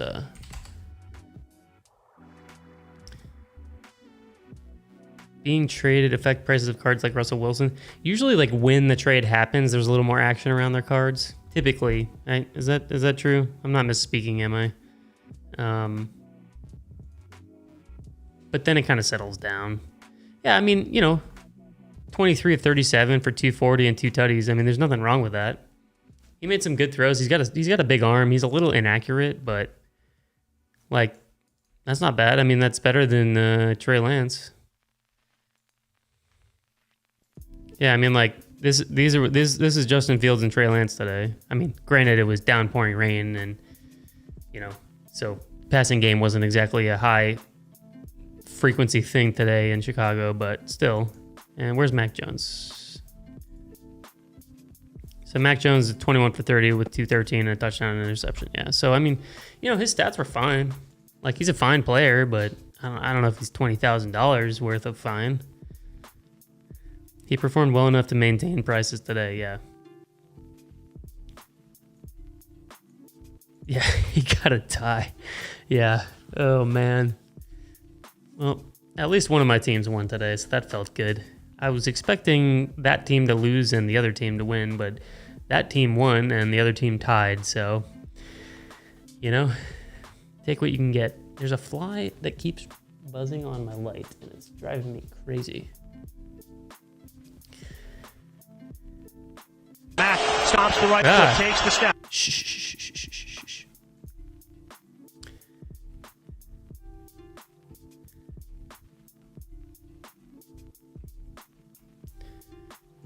Being traded affect prices of cards like Russell Wilson. Usually, like when the trade happens, there's a little more action around their cards. Typically, right? Is that true? I'm not misspeaking, am I? But then it kind of settles down. Yeah, I mean, 23 of 37 for 240 and 2 tutties. I mean, there's nothing wrong with that. He made some good throws. He's got a big arm. He's a little inaccurate, but like that's not bad. I mean, that's better than Trey Lance. Yeah, I mean, like this is Justin Fields and Trey Lance today. I mean, granted, it was downpouring rain, and so passing game wasn't exactly a high frequency thing today in Chicago, but still. And where's Mac Jones? So Mac Jones is 21 for 30 with 213 and a touchdown and an interception. Yeah. So I mean, his stats were fine. Like, he's a fine player, but I don't know if he's $20,000 worth of fine. He performed well enough to maintain prices today. Yeah. Yeah, he got a tie. Yeah. Oh man. Well, at least one of my teams won today, so that felt good. I was expecting that team to lose and the other team to win, but that team won and the other team tied, so, take what you can get. There's a fly that keeps buzzing on my light, and it's driving me crazy. Matt stops the right foot, takes the step. Shh.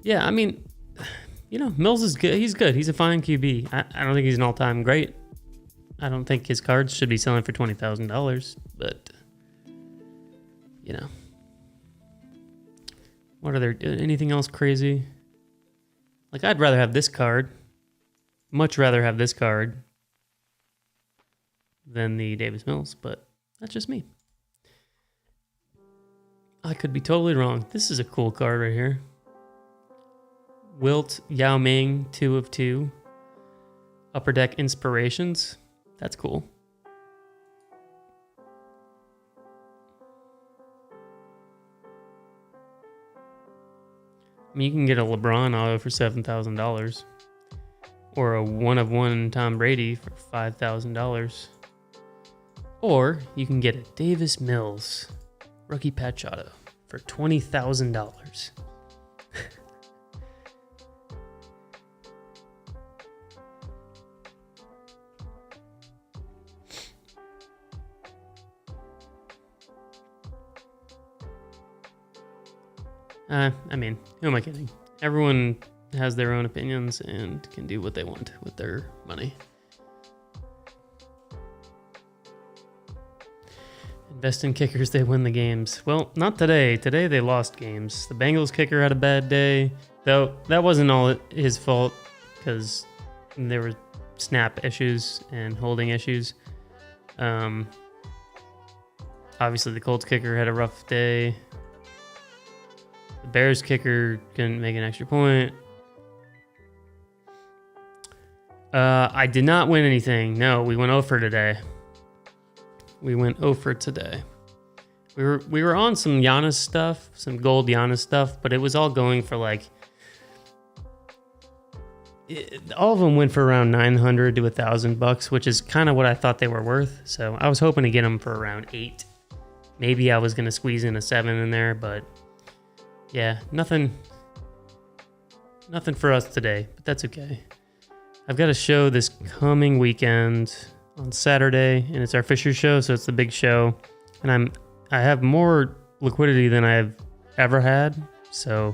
Yeah, I mean, Mills is good. He's good. He's a fine QB. I don't think he's an all-time great. I don't think his cards should be selling for $20,000, but, what are there? Anything else crazy? Like, I'd rather have this card, much rather have this card than the Davis Mills, but that's just me. I could be totally wrong. This is a cool card right here. Wilt Yao Ming, 2 of 2. Upper Deck Inspirations. That's cool. I mean, you can get a LeBron auto for $7,000. Or a 1 of 1 Tom Brady for $5,000. Or you can get a Davis Mills rookie patch auto for $20,000. I mean, who am I kidding? Everyone has their own opinions and can do what they want with their money. Invest in kickers, they win the games. Well, not today. Today they lost games. The Bengals kicker had a bad day, though that wasn't all his fault because there were snap issues and holding issues. Obviously, the Colts kicker had a rough day. The Bears kicker couldn't make an extra point. I did not win anything. No, we went 0 for today. We went 0 for today. We were on some Giannis stuff, some gold Giannis stuff, but it was all going for like... all of them went for around $900 to $1,000, which is kind of what I thought they were worth. So I was hoping to get them for around 8. Maybe I was going to squeeze in a 7 in there, but... yeah, nothing for us today, but that's okay. I've got a show this coming weekend on Saturday, and it's our Fisher show, so it's the big show. And I have more liquidity than I've ever had, so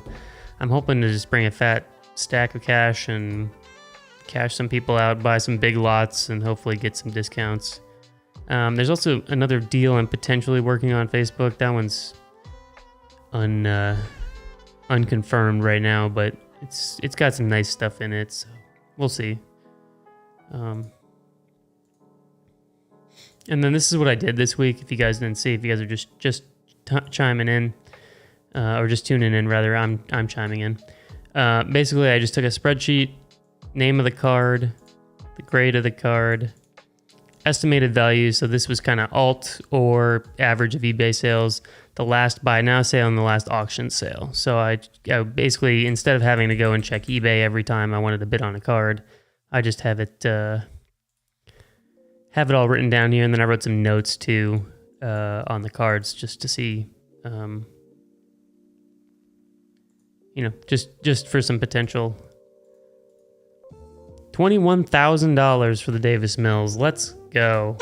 I'm hoping to just bring a fat stack of cash and cash some people out, buy some big lots, and hopefully get some discounts. There's also another deal I'm potentially working on Facebook. That one's unconfirmed right now, but it's got some nice stuff in it, so we'll see. And then this is what I did this week. If you guys didn't see, if you guys are just chiming in, or just tuning in rather, I'm chiming in. Basically, I just took a spreadsheet, name of the card, the grade of the card, estimated value. So this was kind of alt or average of eBay sales, the last buy now sale and the last auction sale. So I basically, instead of having to go and check eBay every time I wanted to bid on a card, I just have it all written down here. And then I wrote some notes too on the cards just to see, just for some potential. $21,000 for the Davis Mills. Let's go.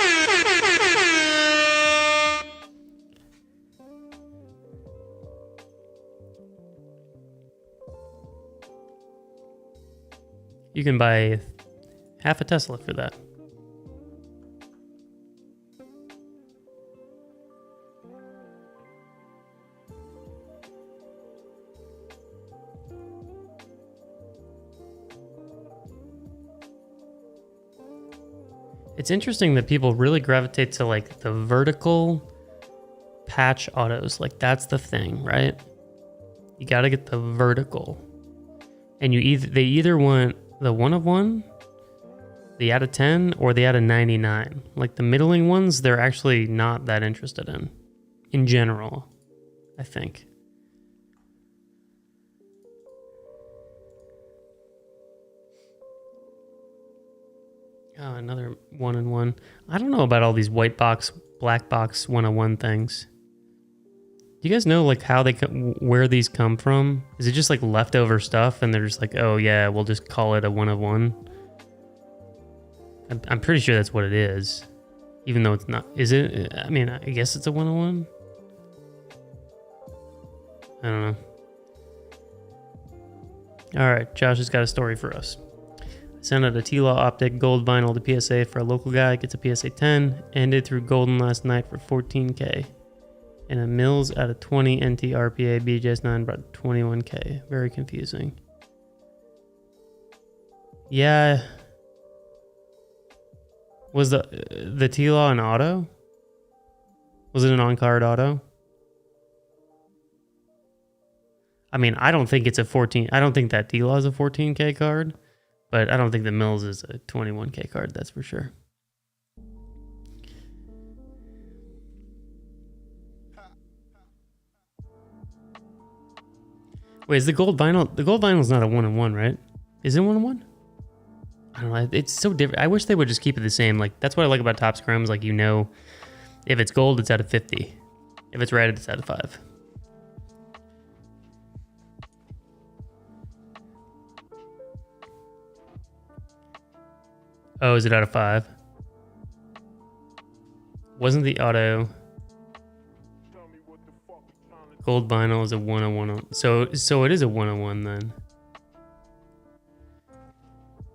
You can buy half a Tesla for that. It's interesting that people really gravitate to like the vertical patch autos. Like that's the thing, right? You got to get the vertical. And they either want the 1 of 1, the out of 10, or the out of 99. Like the middling ones, they're actually not that interested in general, I think. Oh, another 1 and 1. I don't know about all these white box, black box 101 things. Do you guys know like how where these come from? Is it just like leftover stuff and they're just like, oh yeah, we'll just call it a 1 of 1? I'm pretty sure that's what it is, even though it's not. Is it? I mean, I guess it's a 1 of 1. I don't know. All right, Josh has got a story for us. Sent out a T-Law Optic gold vinyl to PSA for a local guy. Gets a PSA 10. Ended through Golden last night for $14K. And a Mills out of 20 NT RPA BJS9 brought $21K. Very confusing. Yeah. Was the T-Law an auto? Was it an on-card auto? I mean, I don't think it's a 14. I don't think that T-Law is a 14K card. But I don't think the Mills is a 21K card, that's for sure. Wait, is the gold vinyl? The gold vinyl is not a 1 of 1, right? Is it 1 of 1? I don't know. It's so different. I wish they would just keep it the same. Like that's what I like about Topps Chromes. Like if it's gold, it's out of 50. If it's red, it's out of 5. Oh, is it out of 5? Wasn't the auto gold vinyl is a 1 of 1? So it is a 1 of 1 then.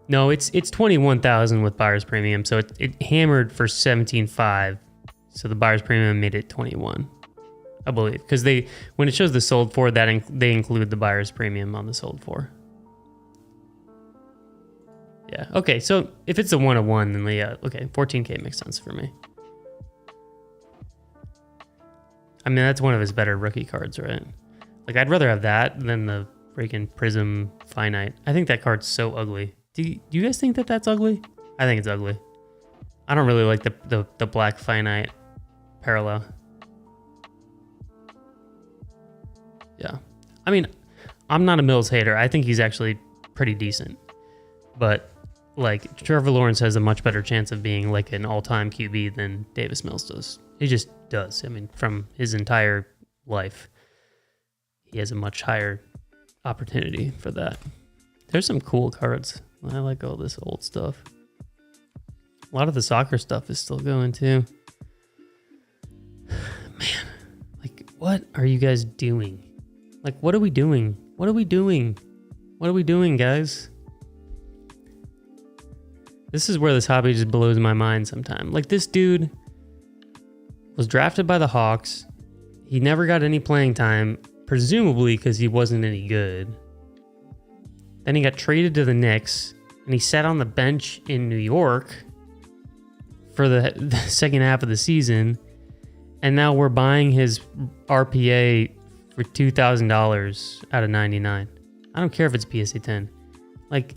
No, it's 21,000 with buyer's premium. So it hammered for 17.5. So the buyer's premium made it 21, I believe, because when it shows the sold for, that they include the buyer's premium on the sold for. Yeah. Okay. So if it's a 1 of 1, then yeah. Okay. 14K makes sense for me. I mean, that's one of his better rookie cards, right? Like, I'd rather have that than the freaking Prism Finite. I think that card's so ugly. Do you guys think that that's ugly? I think it's ugly. I don't really like the black Finite parallel. Yeah. I mean, I'm not a Mills hater. I think he's actually pretty decent. But like Trevor Lawrence has a much better chance of being like an all-time QB than Davis Mills does. He just does. I mean, from his entire life, he has a much higher opportunity for that. There's some cool cards. I like all this old stuff. A lot of the soccer stuff is still going too. Man, like what are you guys doing? Like what are we doing? What are we doing? What are we doing, guys? This is where this hobby just blows my mind sometimes. Like this dude was drafted by the Hawks. He never got any playing time. presumably because he wasn't any good. Then he got traded to the Knicks, and he sat on the bench in New York for the second half of the season, and now we're buying his RPA for $2,000 out of 99. I don't care if it's PSA 10. Like,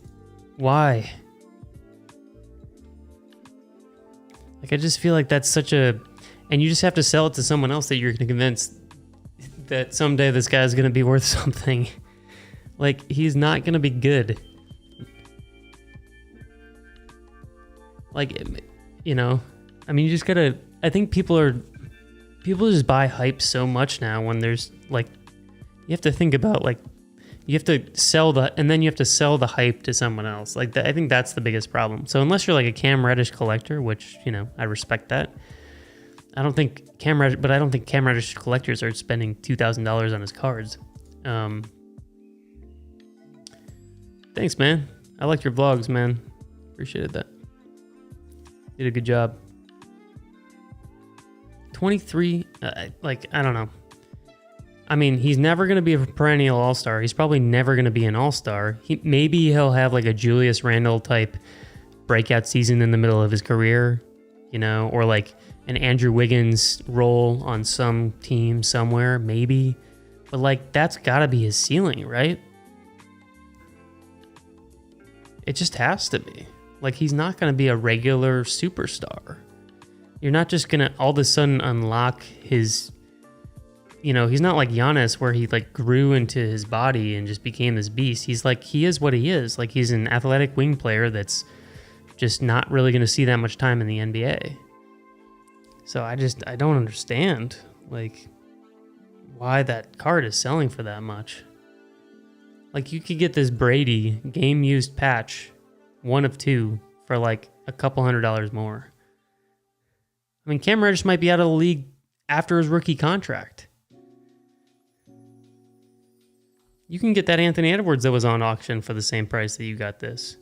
why? Like, I just feel like that's such a... And you just have to sell it to someone else that you're going to convince that someday this guy's going to be worth something. Like, he's not going to be good. Like, you know, I mean, you just got to... I think people just buy hype so much now when there's, like... You have to think about, like... You have to sell and then you have to sell the hype to someone else. Like, I think that's the biggest problem. So unless you're like a Cam Reddish collector, which, you know, I respect that. I don't think Cam Reddish collectors are spending $2,000 on his cards. Thanks, man. I liked your vlogs, man. Appreciated that. Did a good job. 23, like, I don't know. I mean, he's never going to be a perennial all-star. He's probably never going to be an all-star. Maybe he'll have like a Julius Randle type breakout season in the middle of his career, you know, or like an Andrew Wiggins role on some team somewhere, maybe. But like, that's got to be his ceiling, right? It just has to be. Like, he's not going to be a regular superstar. You're not just going to all of a sudden unlock his... You know, he's not like Giannis where he like grew into his body and just became this beast. He's like, he is what he is. Like, he's an athletic wing player that's just not really going to see that much time in the NBA. So I don't understand, like, why that card is selling for that much. Like, you could get this Brady game-used patch, 1 of 2, for like a couple $100 more. I mean, Cam Reddish might be out of the league after his rookie contract. You can get that Anthony Edwards that was on auction for the same price that you got this.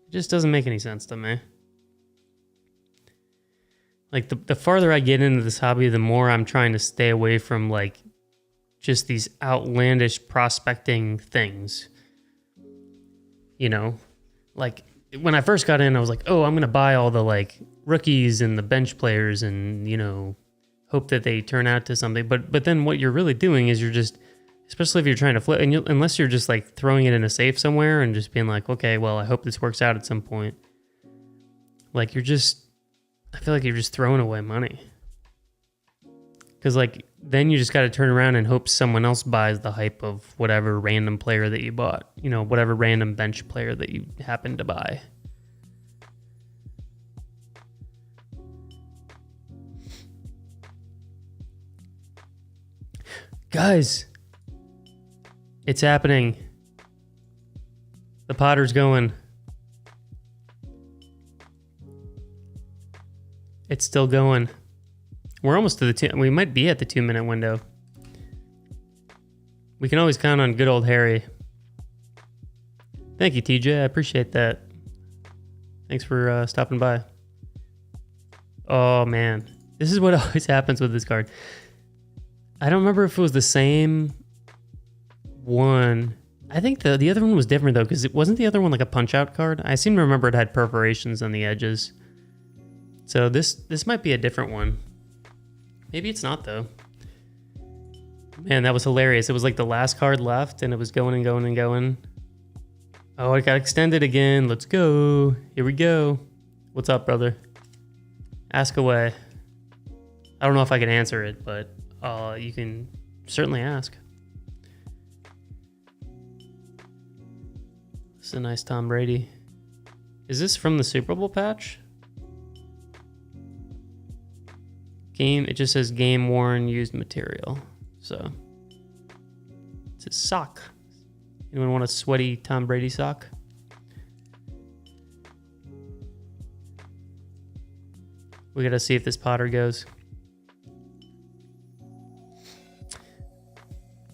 It just doesn't make any sense to me. Like, the farther I get into this hobby, the more I'm trying to stay away from, like, just these outlandish prospecting things. You know? Like, when I first got in, I was like, oh, I'm going to buy all the, like, rookies and the bench players and, you know, hope that they turn out to something. But then what you're really doing is you're just... Especially if you're trying to flip, and unless you're just like throwing it in a safe somewhere and just being like, okay, well, I hope this works out at some point. Like, I feel like you're just throwing away money. Because like, then you just got to turn around and hope someone else buys the hype of whatever random player that you bought. You know, whatever random bench player that you happened to buy. Guys. It's happening. The Potter's going. It's still going. We're almost to the we might be at the 2-minute window. We can always count on good old Harry. Thank you, TJ. I appreciate that. Thanks for stopping by. Oh, man. This is what always happens with this card. I don't remember if it was the same... one. I think the other one was different though, because it wasn't the other one like a punch out card. I seem to remember it had perforations on the edges. So this might be a different one. Maybe it's not though. Man, that was hilarious. It was like the last card left and it was going and going and going. Oh, it got extended again. Let's go. Here we go. What's up, brother? Ask away. I don't know if I can answer it, but you can certainly ask. This is a nice Tom Brady. Is this from the Super Bowl patch? It just says game worn used material. So it's a sock. Anyone want a sweaty Tom Brady sock? We gotta see if this Potter goes.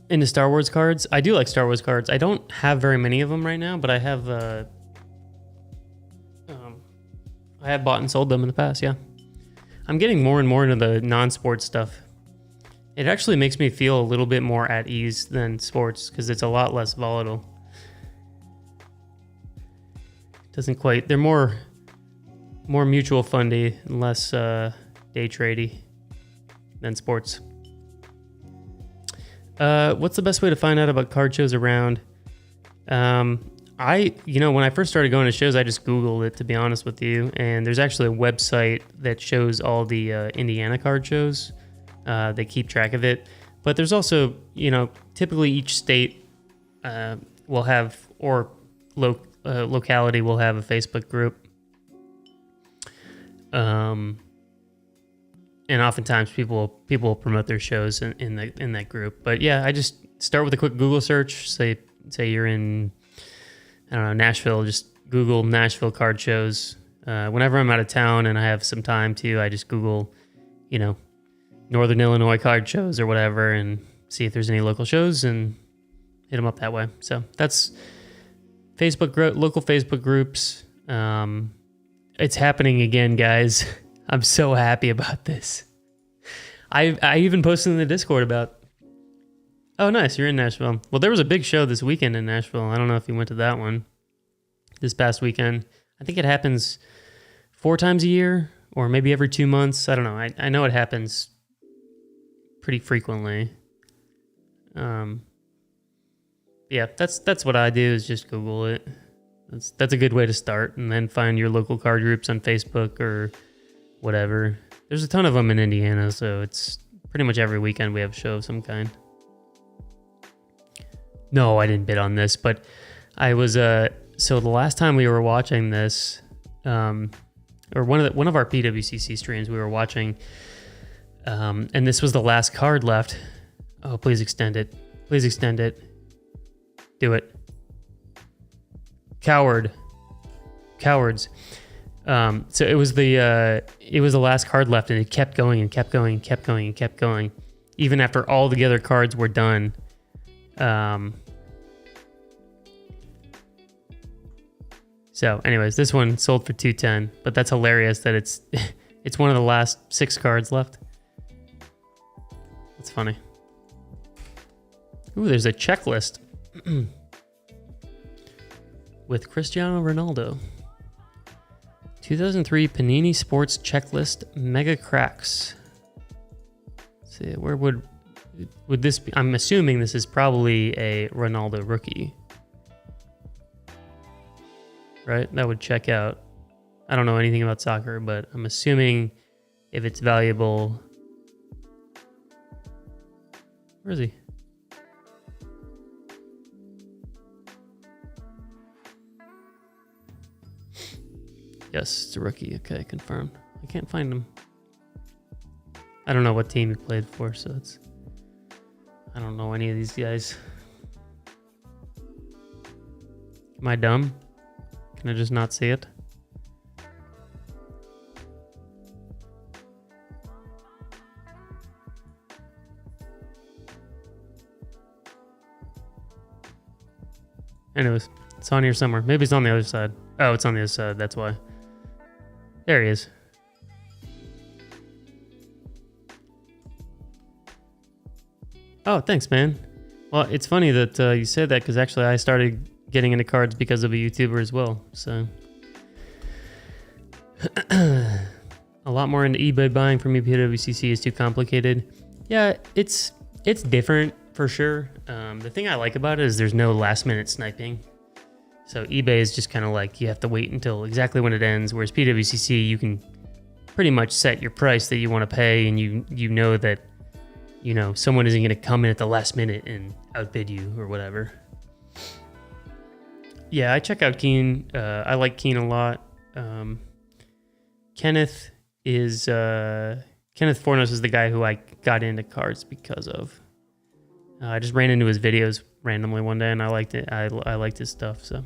Into Star Wars cards. I do like Star Wars cards. I don't have very many of them right now, but I have bought and sold them in the past, yeah. I'm getting more and more into the non-sports stuff. It actually makes me feel a little bit more at ease than sports because it's a lot less volatile. Doesn't quite. They're more mutual fundy and less day tradey than sports. What's the best way to find out about card shows around? When I first started going to shows, I just Googled it, to be honest with you. And there's actually a website that shows all the Indiana card shows. They keep track of it. But there's also, typically each state will have, or locality will have a Facebook group. And oftentimes people will promote their shows in that group. But yeah, I just start with a quick Google search. Say you're in, I don't know, Nashville. Just Google Nashville card shows. Whenever I'm out of town and I have some time too, I just Google, Northern Illinois card shows or whatever, and see if there's any local shows and hit them up that way. So that's local Facebook groups. It's happening again, guys. I'm so happy about this. I even posted in the Discord about, oh, nice, you're in Nashville. Well, there was a big show this weekend in Nashville. I don't know if you went to that one this past weekend. I think it happens 4 times a year or maybe every 2 months. I don't know. I know it happens pretty frequently. Yeah, that's what I do, is just Google it. That's a good way to start, and then find your local card groups on Facebook or whatever. There's a ton of them in Indiana, so it's pretty much every weekend we have a show of some kind. No, I didn't bid on this, but I was so the last time we were watching this, or one of our PWCC streams we were watching, and this was the last card left. Oh, please extend it. Please extend it. Do it. Cowards. So it was the last card left, and it kept going and kept going and kept going and kept going, even after all the other cards were done. So anyways, this one sold for $210, but that's hilarious that it's one of the last 6 cards left. That's funny. Ooh, there's a checklist with Cristiano Ronaldo. 2003 Panini Sports Checklist Mega Cracks. Let's see, where would this be? I'm assuming this is probably a Ronaldo rookie. Right? That would check out. I don't know anything about soccer, but I'm assuming if it's valuable. Where is he? Yes, it's a rookie. Okay, confirmed. I can't find him. I don't know what team he played for, so I don't know any of these guys. Am I dumb? Can I just not see it? Anyways, it's on here somewhere. Maybe it's on the other side. Oh, it's on the other side. That's why. There he is. Oh, thanks, man. Well, it's funny that you said that, because actually I started getting into cards because of a YouTuber as well. So a lot more into eBay buying for me. PWCC is too complicated. Yeah, it's different for sure. The thing I like about it is there's no last minute sniping. So eBay is just kind of like you have to wait until exactly when it ends, whereas PWCC, you can pretty much set your price that you want to pay, and you know that someone isn't going to come in at the last minute and outbid you or whatever. Yeah, I check out Keen. I like Keen a lot. Kenneth Fornos is the guy who I got into cards because of. I just ran into his videos randomly one day, and I liked it. I liked his stuff. So,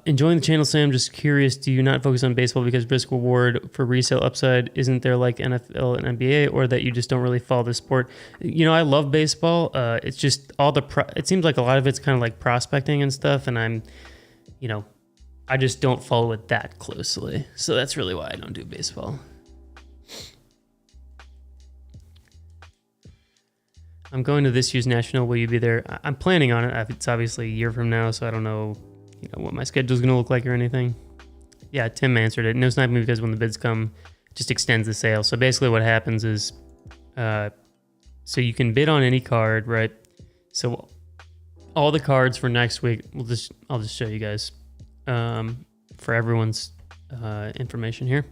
enjoying the channel, Sam. Just curious, do you not focus on baseball because risk reward for resale upside isn't there like NFL and NBA, or that you just don't really follow the sport? I love baseball. It's just all it seems like a lot of it's kind of like prospecting and stuff, and I just don't follow it that closely. So that's really why I don't do baseball. I'm going to this year's national. Will you be there? I'm planning on it. It's obviously a year from now, so I don't know, what my schedule's going to look like or anything. Yeah, Tim answered it. No sniping because when the bids come, it just extends the sale. So basically what happens is, so you can bid on any card, right? So all the cards for next week, I'll just show you guys for everyone's information here.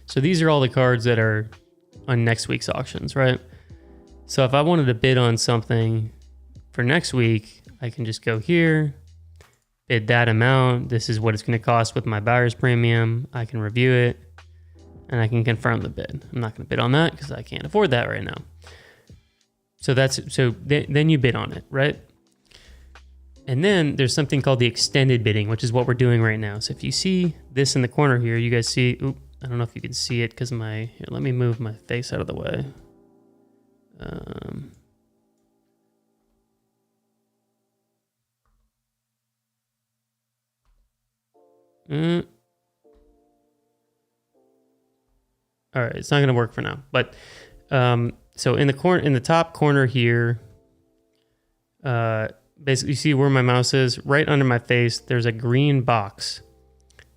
So these are all the cards that are on next week's auctions, right? So if I wanted to bid on something for next week, I can just go here, bid that amount. This is what it's going to cost with my buyer's premium. I can review it and I can confirm the bid. I'm not going to bid on that because I can't afford that right now. So then you bid on it, right? And then there's something called the extended bidding, which is what we're doing right now. So if you see this in the corner here, you guys see, I don't know if you can see it because here, let me move my face out of the way. All right, it's not going to work for now, but so in the top corner here, basically you see where my mouse is, right under my face, there's a green box.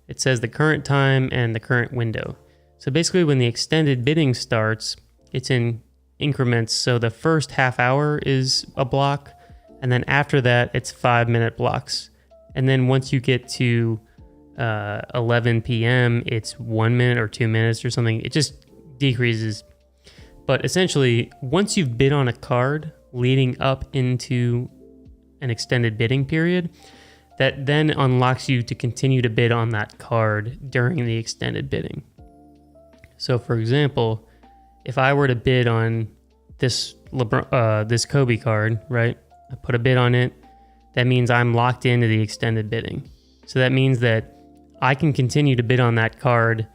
It says the current time and the current window. So basically when the extended bidding starts, it's in increments. So the first half hour is a block, and then after that, it's 5-minute blocks. And then once you get to 11 p.m., it's 1 minute or 2 minutes or something. It just decreases. But essentially, once you've bid on a card leading up into an extended bidding period, that then unlocks you to continue to bid on that card during the extended bidding. So for example, if I were to bid on this this Kobe card, right? I put a bid on it. That means I'm locked into the extended bidding. So that means that I can continue to bid on that card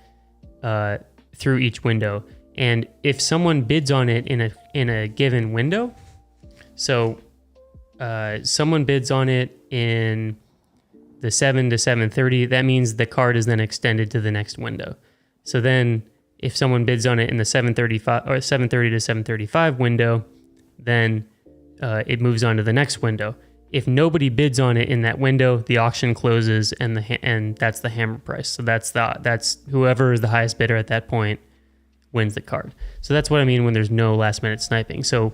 through each window. And if someone bids on it in a given window, so someone bids on it in the 7 to 7:30, that means the card is then extended to the next window. So then if someone bids on it in the 7:35 or 7:30 to 7:35 window, then it moves on to the next window. If nobody bids on it in that window, the auction closes and that's the hammer price. So that's whoever is the highest bidder at that point wins the card. So that's what I mean when there's no last minute sniping. So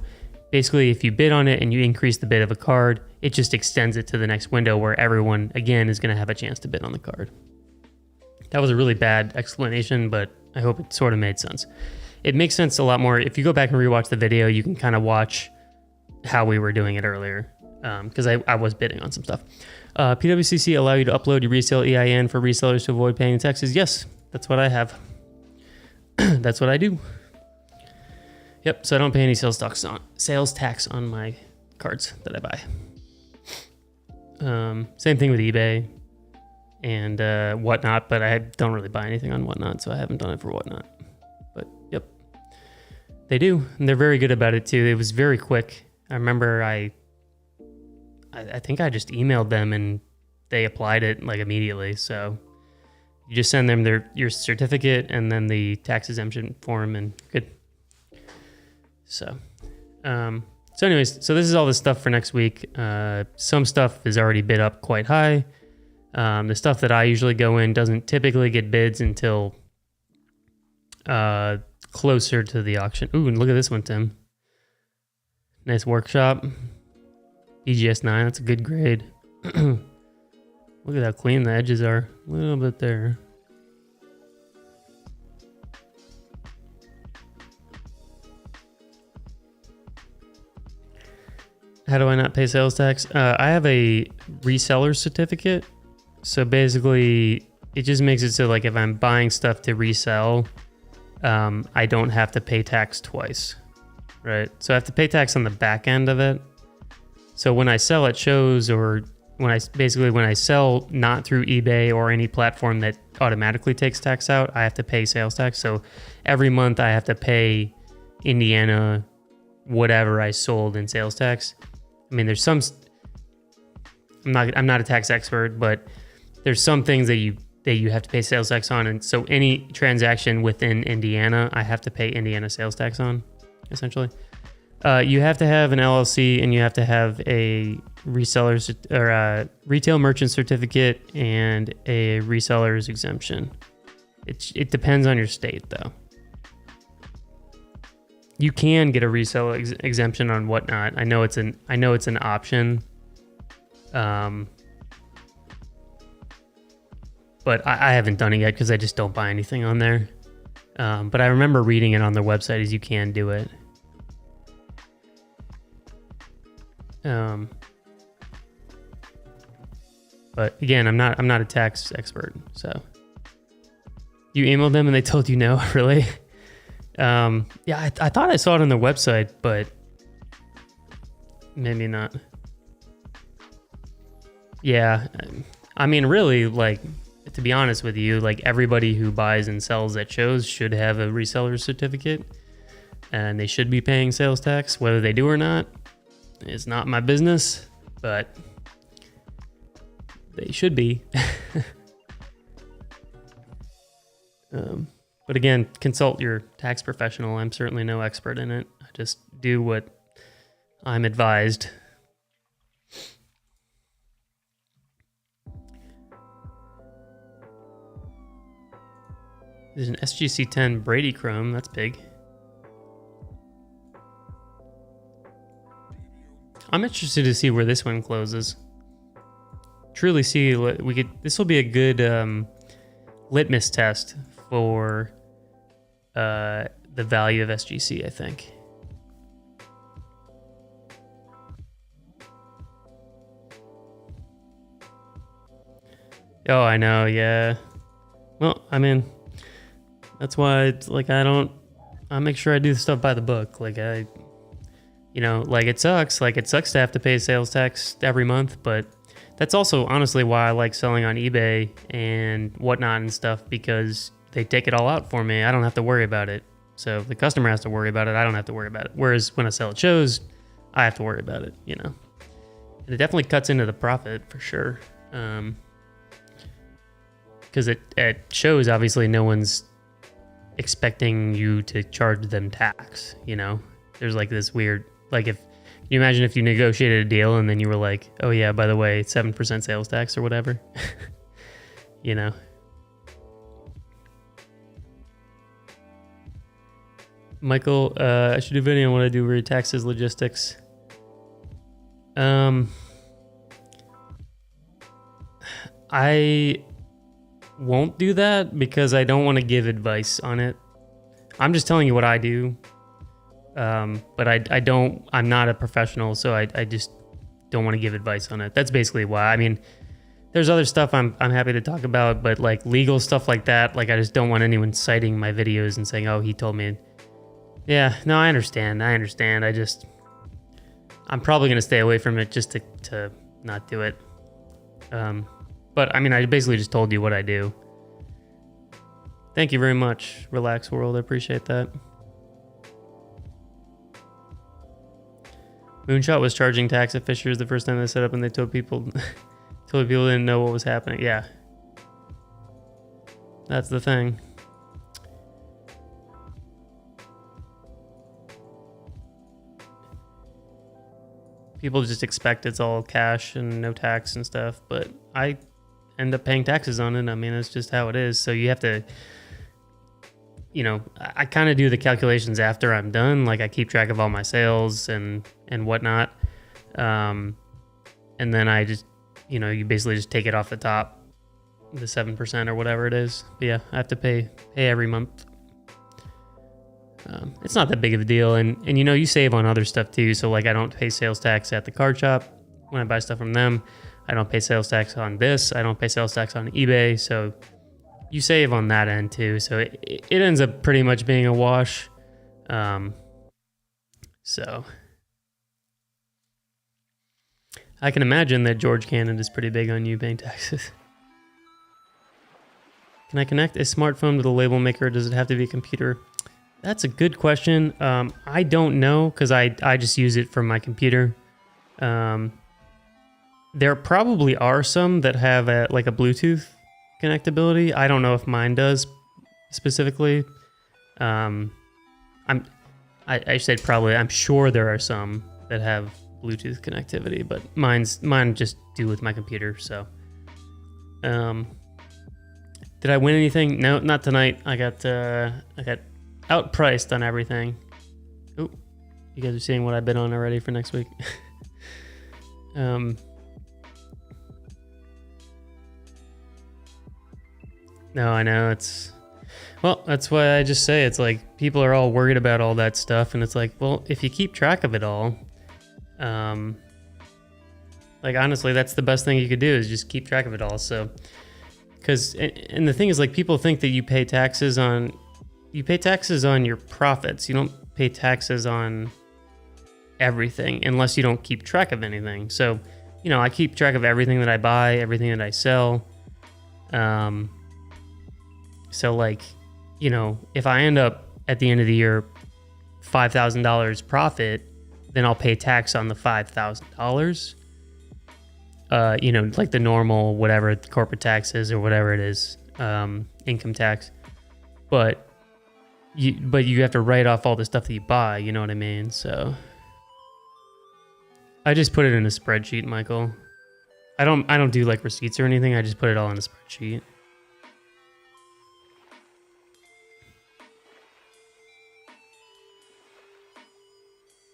basically if you bid on it and you increase the bid of a card, it just extends it to the next window where everyone again is going to have a chance to bid on the card. That was a really bad explanation, but I hope it sort of made sense. It makes sense a lot more. If you go back and rewatch the video, you can kind of watch how we were doing it earlier. Because I was bidding on some stuff. PWCC allow you to upload your resale EIN for resellers to avoid paying taxes. Yes, that's what I have. That's what I do. Yep, so I don't pay any sales tax on my cards that I buy. Same thing with eBay and Whatnot, but I don't really buy anything on Whatnot, so I haven't done it for Whatnot. But yep, they do, and they're very good about it too. It was very quick. I remember I think I just emailed them and they applied it like immediately. So you just send them your certificate and then the tax exemption form and good. So anyways, so this is all the stuff for next week. Some stuff is already bid up quite high. The stuff that I usually go in doesn't typically get bids until closer to the auction. Ooh, and look at this one, Tim. Nice workshop. EGS 9, that's a good grade. Look at how clean the edges are. A little bit there. How do I not pay sales tax? I have a reseller certificate. So basically, it just makes it so like if I'm buying stuff to resell, I don't have to pay tax twice, right? So I have to pay tax on the back end of it. So when I sell at shows or when I sell not through eBay or any platform that automatically takes tax out, I have to pay sales tax. So every month I have to pay Indiana whatever I sold in sales tax. I mean, there's some, I'm not a tax expert, but there's some things that you have to pay sales tax on. And so any transaction within Indiana, I have to pay Indiana sales tax on, essentially. You have to have an LLC and you have to have a retail merchant certificate and a reseller's exemption. It depends on your state, though. You can get a reseller exemption on Whatnot. I know it's an option. But I haven't done it yet because I just don't buy anything on there. But I remember reading it on their website as you can do it. But again, I'm not a tax expert, so. You emailed them and they told you no, really? Yeah, I thought I saw it on their website, but maybe not. Yeah, I mean, really, like, to be honest with you, like, everybody who buys and sells at shows should have a reseller's certificate, and they should be paying sales tax. Whether they do or not, it's not my business, but they should be. But again, consult your tax professional. I'm certainly no expert in it. I just do what I'm advised. There's an SGC 10 Brady Chrome. That's big. I'm interested to see where this one closes. Truly see, this will be a good litmus test for the value of SGC, I think. Oh, I know, yeah. Well, I mean, that's why it's like I make sure I do the stuff by the book. Like like it sucks to have to pay sales tax every month, but that's also honestly why I like selling on eBay and Whatnot and stuff, because they take it all out for me. I don't have to worry about it. So if the customer has to worry about it, I don't have to worry about it. Whereas when I sell at shows, I have to worry about it, And it definitely cuts into the profit for sure. Because at shows, obviously, no one's expecting you to charge them tax, There's like this weird, like if you imagine if you negotiated a deal and then you were like, oh yeah, by the way, 7% sales tax or whatever, Michael, I should do a video on what I do for taxes, logistics. I won't do that because I don't want to give advice on it. I'm just telling you what I do. But I'm not a professional, so I just don't want to give advice on it. That's basically why. I mean, there's other stuff I'm happy to talk about, but like legal stuff like that, like I just don't want anyone citing my videos and saying, oh, he told me. Yeah, no, I understand. I'm probably going to stay away from it just to not do it. But I mean, I basically just told you what I do. Thank you very much, Relax World. I appreciate that. Moonshot was charging tax at Fisher's the first time they set up, and they told people didn't know what was happening. Yeah, that's the thing. People just expect it's all cash and no tax and stuff, but I end up paying taxes on it. I mean, it's just how it is. So you have to, I kind of do the calculations after I'm done. Like I keep track of all my sales and whatnot. And then I just, you basically just take it off the top, the 7% or whatever it is. But yeah, I have to pay every month. It's not that big of a deal. And you save on other stuff too. So like I don't pay sales tax at the card shop when I buy stuff from them. I don't pay sales tax on this. I don't pay sales tax on eBay. So you save on that end too. So it ends up pretty much being a wash. So I can imagine that George Cannon is pretty big on you paying taxes. Can I connect a smartphone to the label maker? Or does it have to be a computer? That's a good question. I don't know because I just use it from my computer. There probably are some that have a Bluetooth connectability. I don't know if mine does specifically. I'm I said probably. I'm sure there are some that have Bluetooth connectivity, but mine just do with my computer. So, did I win anything? No, not tonight. I got outpriced on everything. Oh, you guys are seeing what I bid on already for next week. No, I know well, that's why I just say it's like people are all worried about all that stuff, and it's like, well, if you keep track of it all, like honestly, that's the best thing you could do is just keep track of it all. So, and the thing is, like, people think that you pay taxes on your profits. You don't pay taxes on everything unless you don't keep track of anything. So, I keep track of everything that I buy, everything that I sell. So like, if I end up at the end of the year $5,000 profit, then I'll pay tax on the $5,000. Like the normal whatever corporate tax is or whatever it is, income tax. But you have to write off all the stuff that you buy. You know what I mean? So I just put it in a spreadsheet, Michael. I don't do like receipts or anything. I just put it all in a spreadsheet.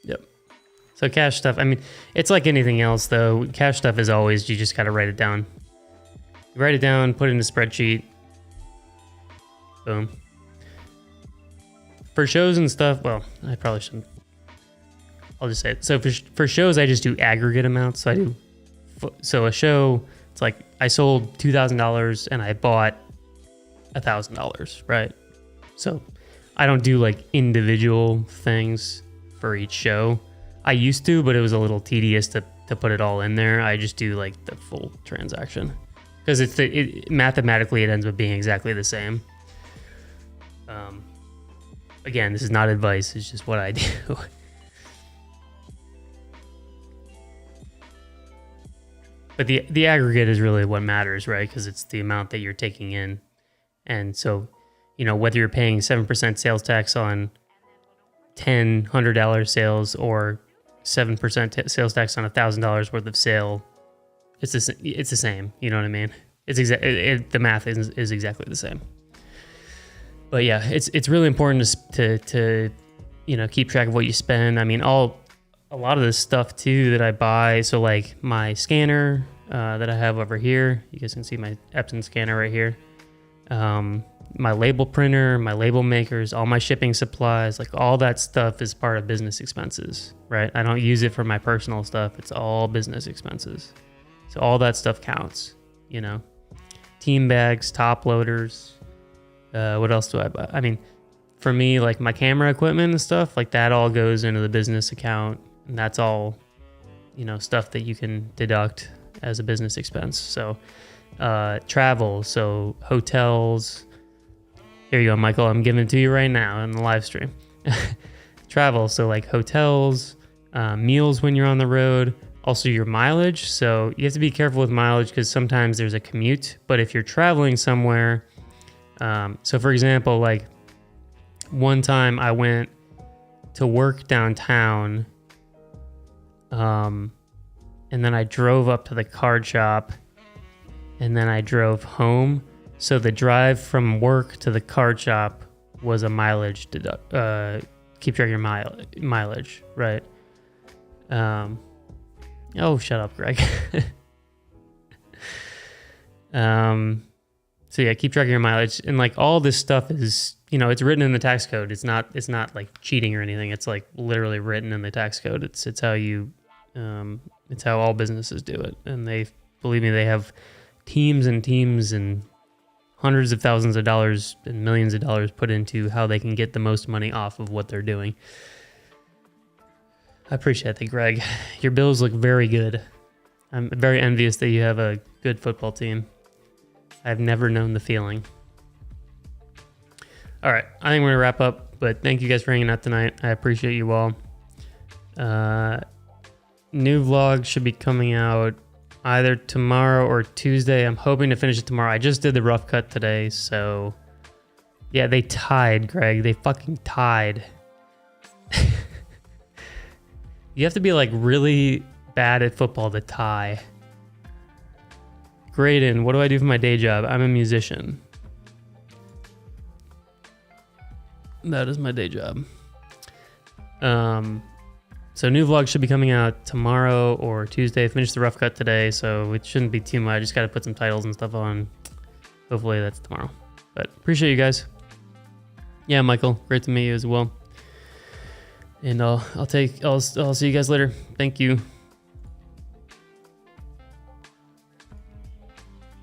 Yep. So cash stuff, I mean, it's like anything else though. Cash stuff is always, you just got to write it down. You write it down, put it in a spreadsheet. Boom. For shows and stuff, well, I probably shouldn't. I'll just say it. So for shows, I just do aggregate amounts. So a show, it's like I sold $2,000 and I bought $1,000, right? So I don't do like individual things for each show. I used to, but it was a little tedious to put it all in there. I just do like the full transaction because mathematically it ends up being exactly the same. Again, this is not advice. It's just what I do. But the aggregate is really what matters, right? Because it's the amount that you're taking in. And so, whether you're paying 7% sales tax on $100 sales or 7% sales tax on $1,000 worth of sale, it's the same. You know what I mean? The math is exactly the same. But yeah, it's really important to keep track of what you spend. I mean, a lot of this stuff too that I buy. So like my scanner that I have over here, you guys can see my Epson scanner right here. My label printer, my label makers, all my shipping supplies, like all that stuff is part of business expenses, right? I don't use it for my personal stuff. It's all business expenses. So all that stuff counts, team bags, top loaders. What else do I buy? I mean, for me, like my camera equipment and stuff, like that all goes into the business account, and that's all, stuff that you can deduct as a business expense. So travel, so hotels. Here you go, Michael. I'm giving it to you right now in the live stream. Travel, so like hotels, meals when you're on the road, also your mileage. So you have to be careful with mileage because sometimes there's a commute. But if you're traveling somewhere, so for example, like one time I went to work downtown, and then I drove up to the card shop, and then I drove home. So the drive from work to the card shop was a mileage keep track of your mileage, right? Oh, shut up, Greg. So yeah, keep track of your mileage, and like all this stuff is, it's written in the tax code. It's not like cheating or anything. It's like literally written in the tax code. It's how it's how all businesses do it, and believe me, they have teams and hundreds of thousands of dollars and millions of dollars put into how they can get the most money off of what they're doing. I appreciate that, Greg. Your Bills look very good. I'm very envious that you have a good football team. I've never known the feeling. All right, I think we're gonna wrap up, but thank you guys for hanging out tonight. I appreciate you all. New vlog should be coming out either tomorrow or Tuesday. I'm hoping to finish it tomorrow. I just did the rough cut today, so yeah, they tied, Greg. They fucking tied. You have to be like really bad at football to tie. Graydon, what do I do for my day job? I'm a musician. That is my day job. So new vlog should be coming out tomorrow or Tuesday. Finished the rough cut today, so it shouldn't be too much. I just got to put some titles and stuff on. Hopefully that's tomorrow. But appreciate you guys. Yeah, Michael, great to meet you as well. And I'll see you guys later. Thank you.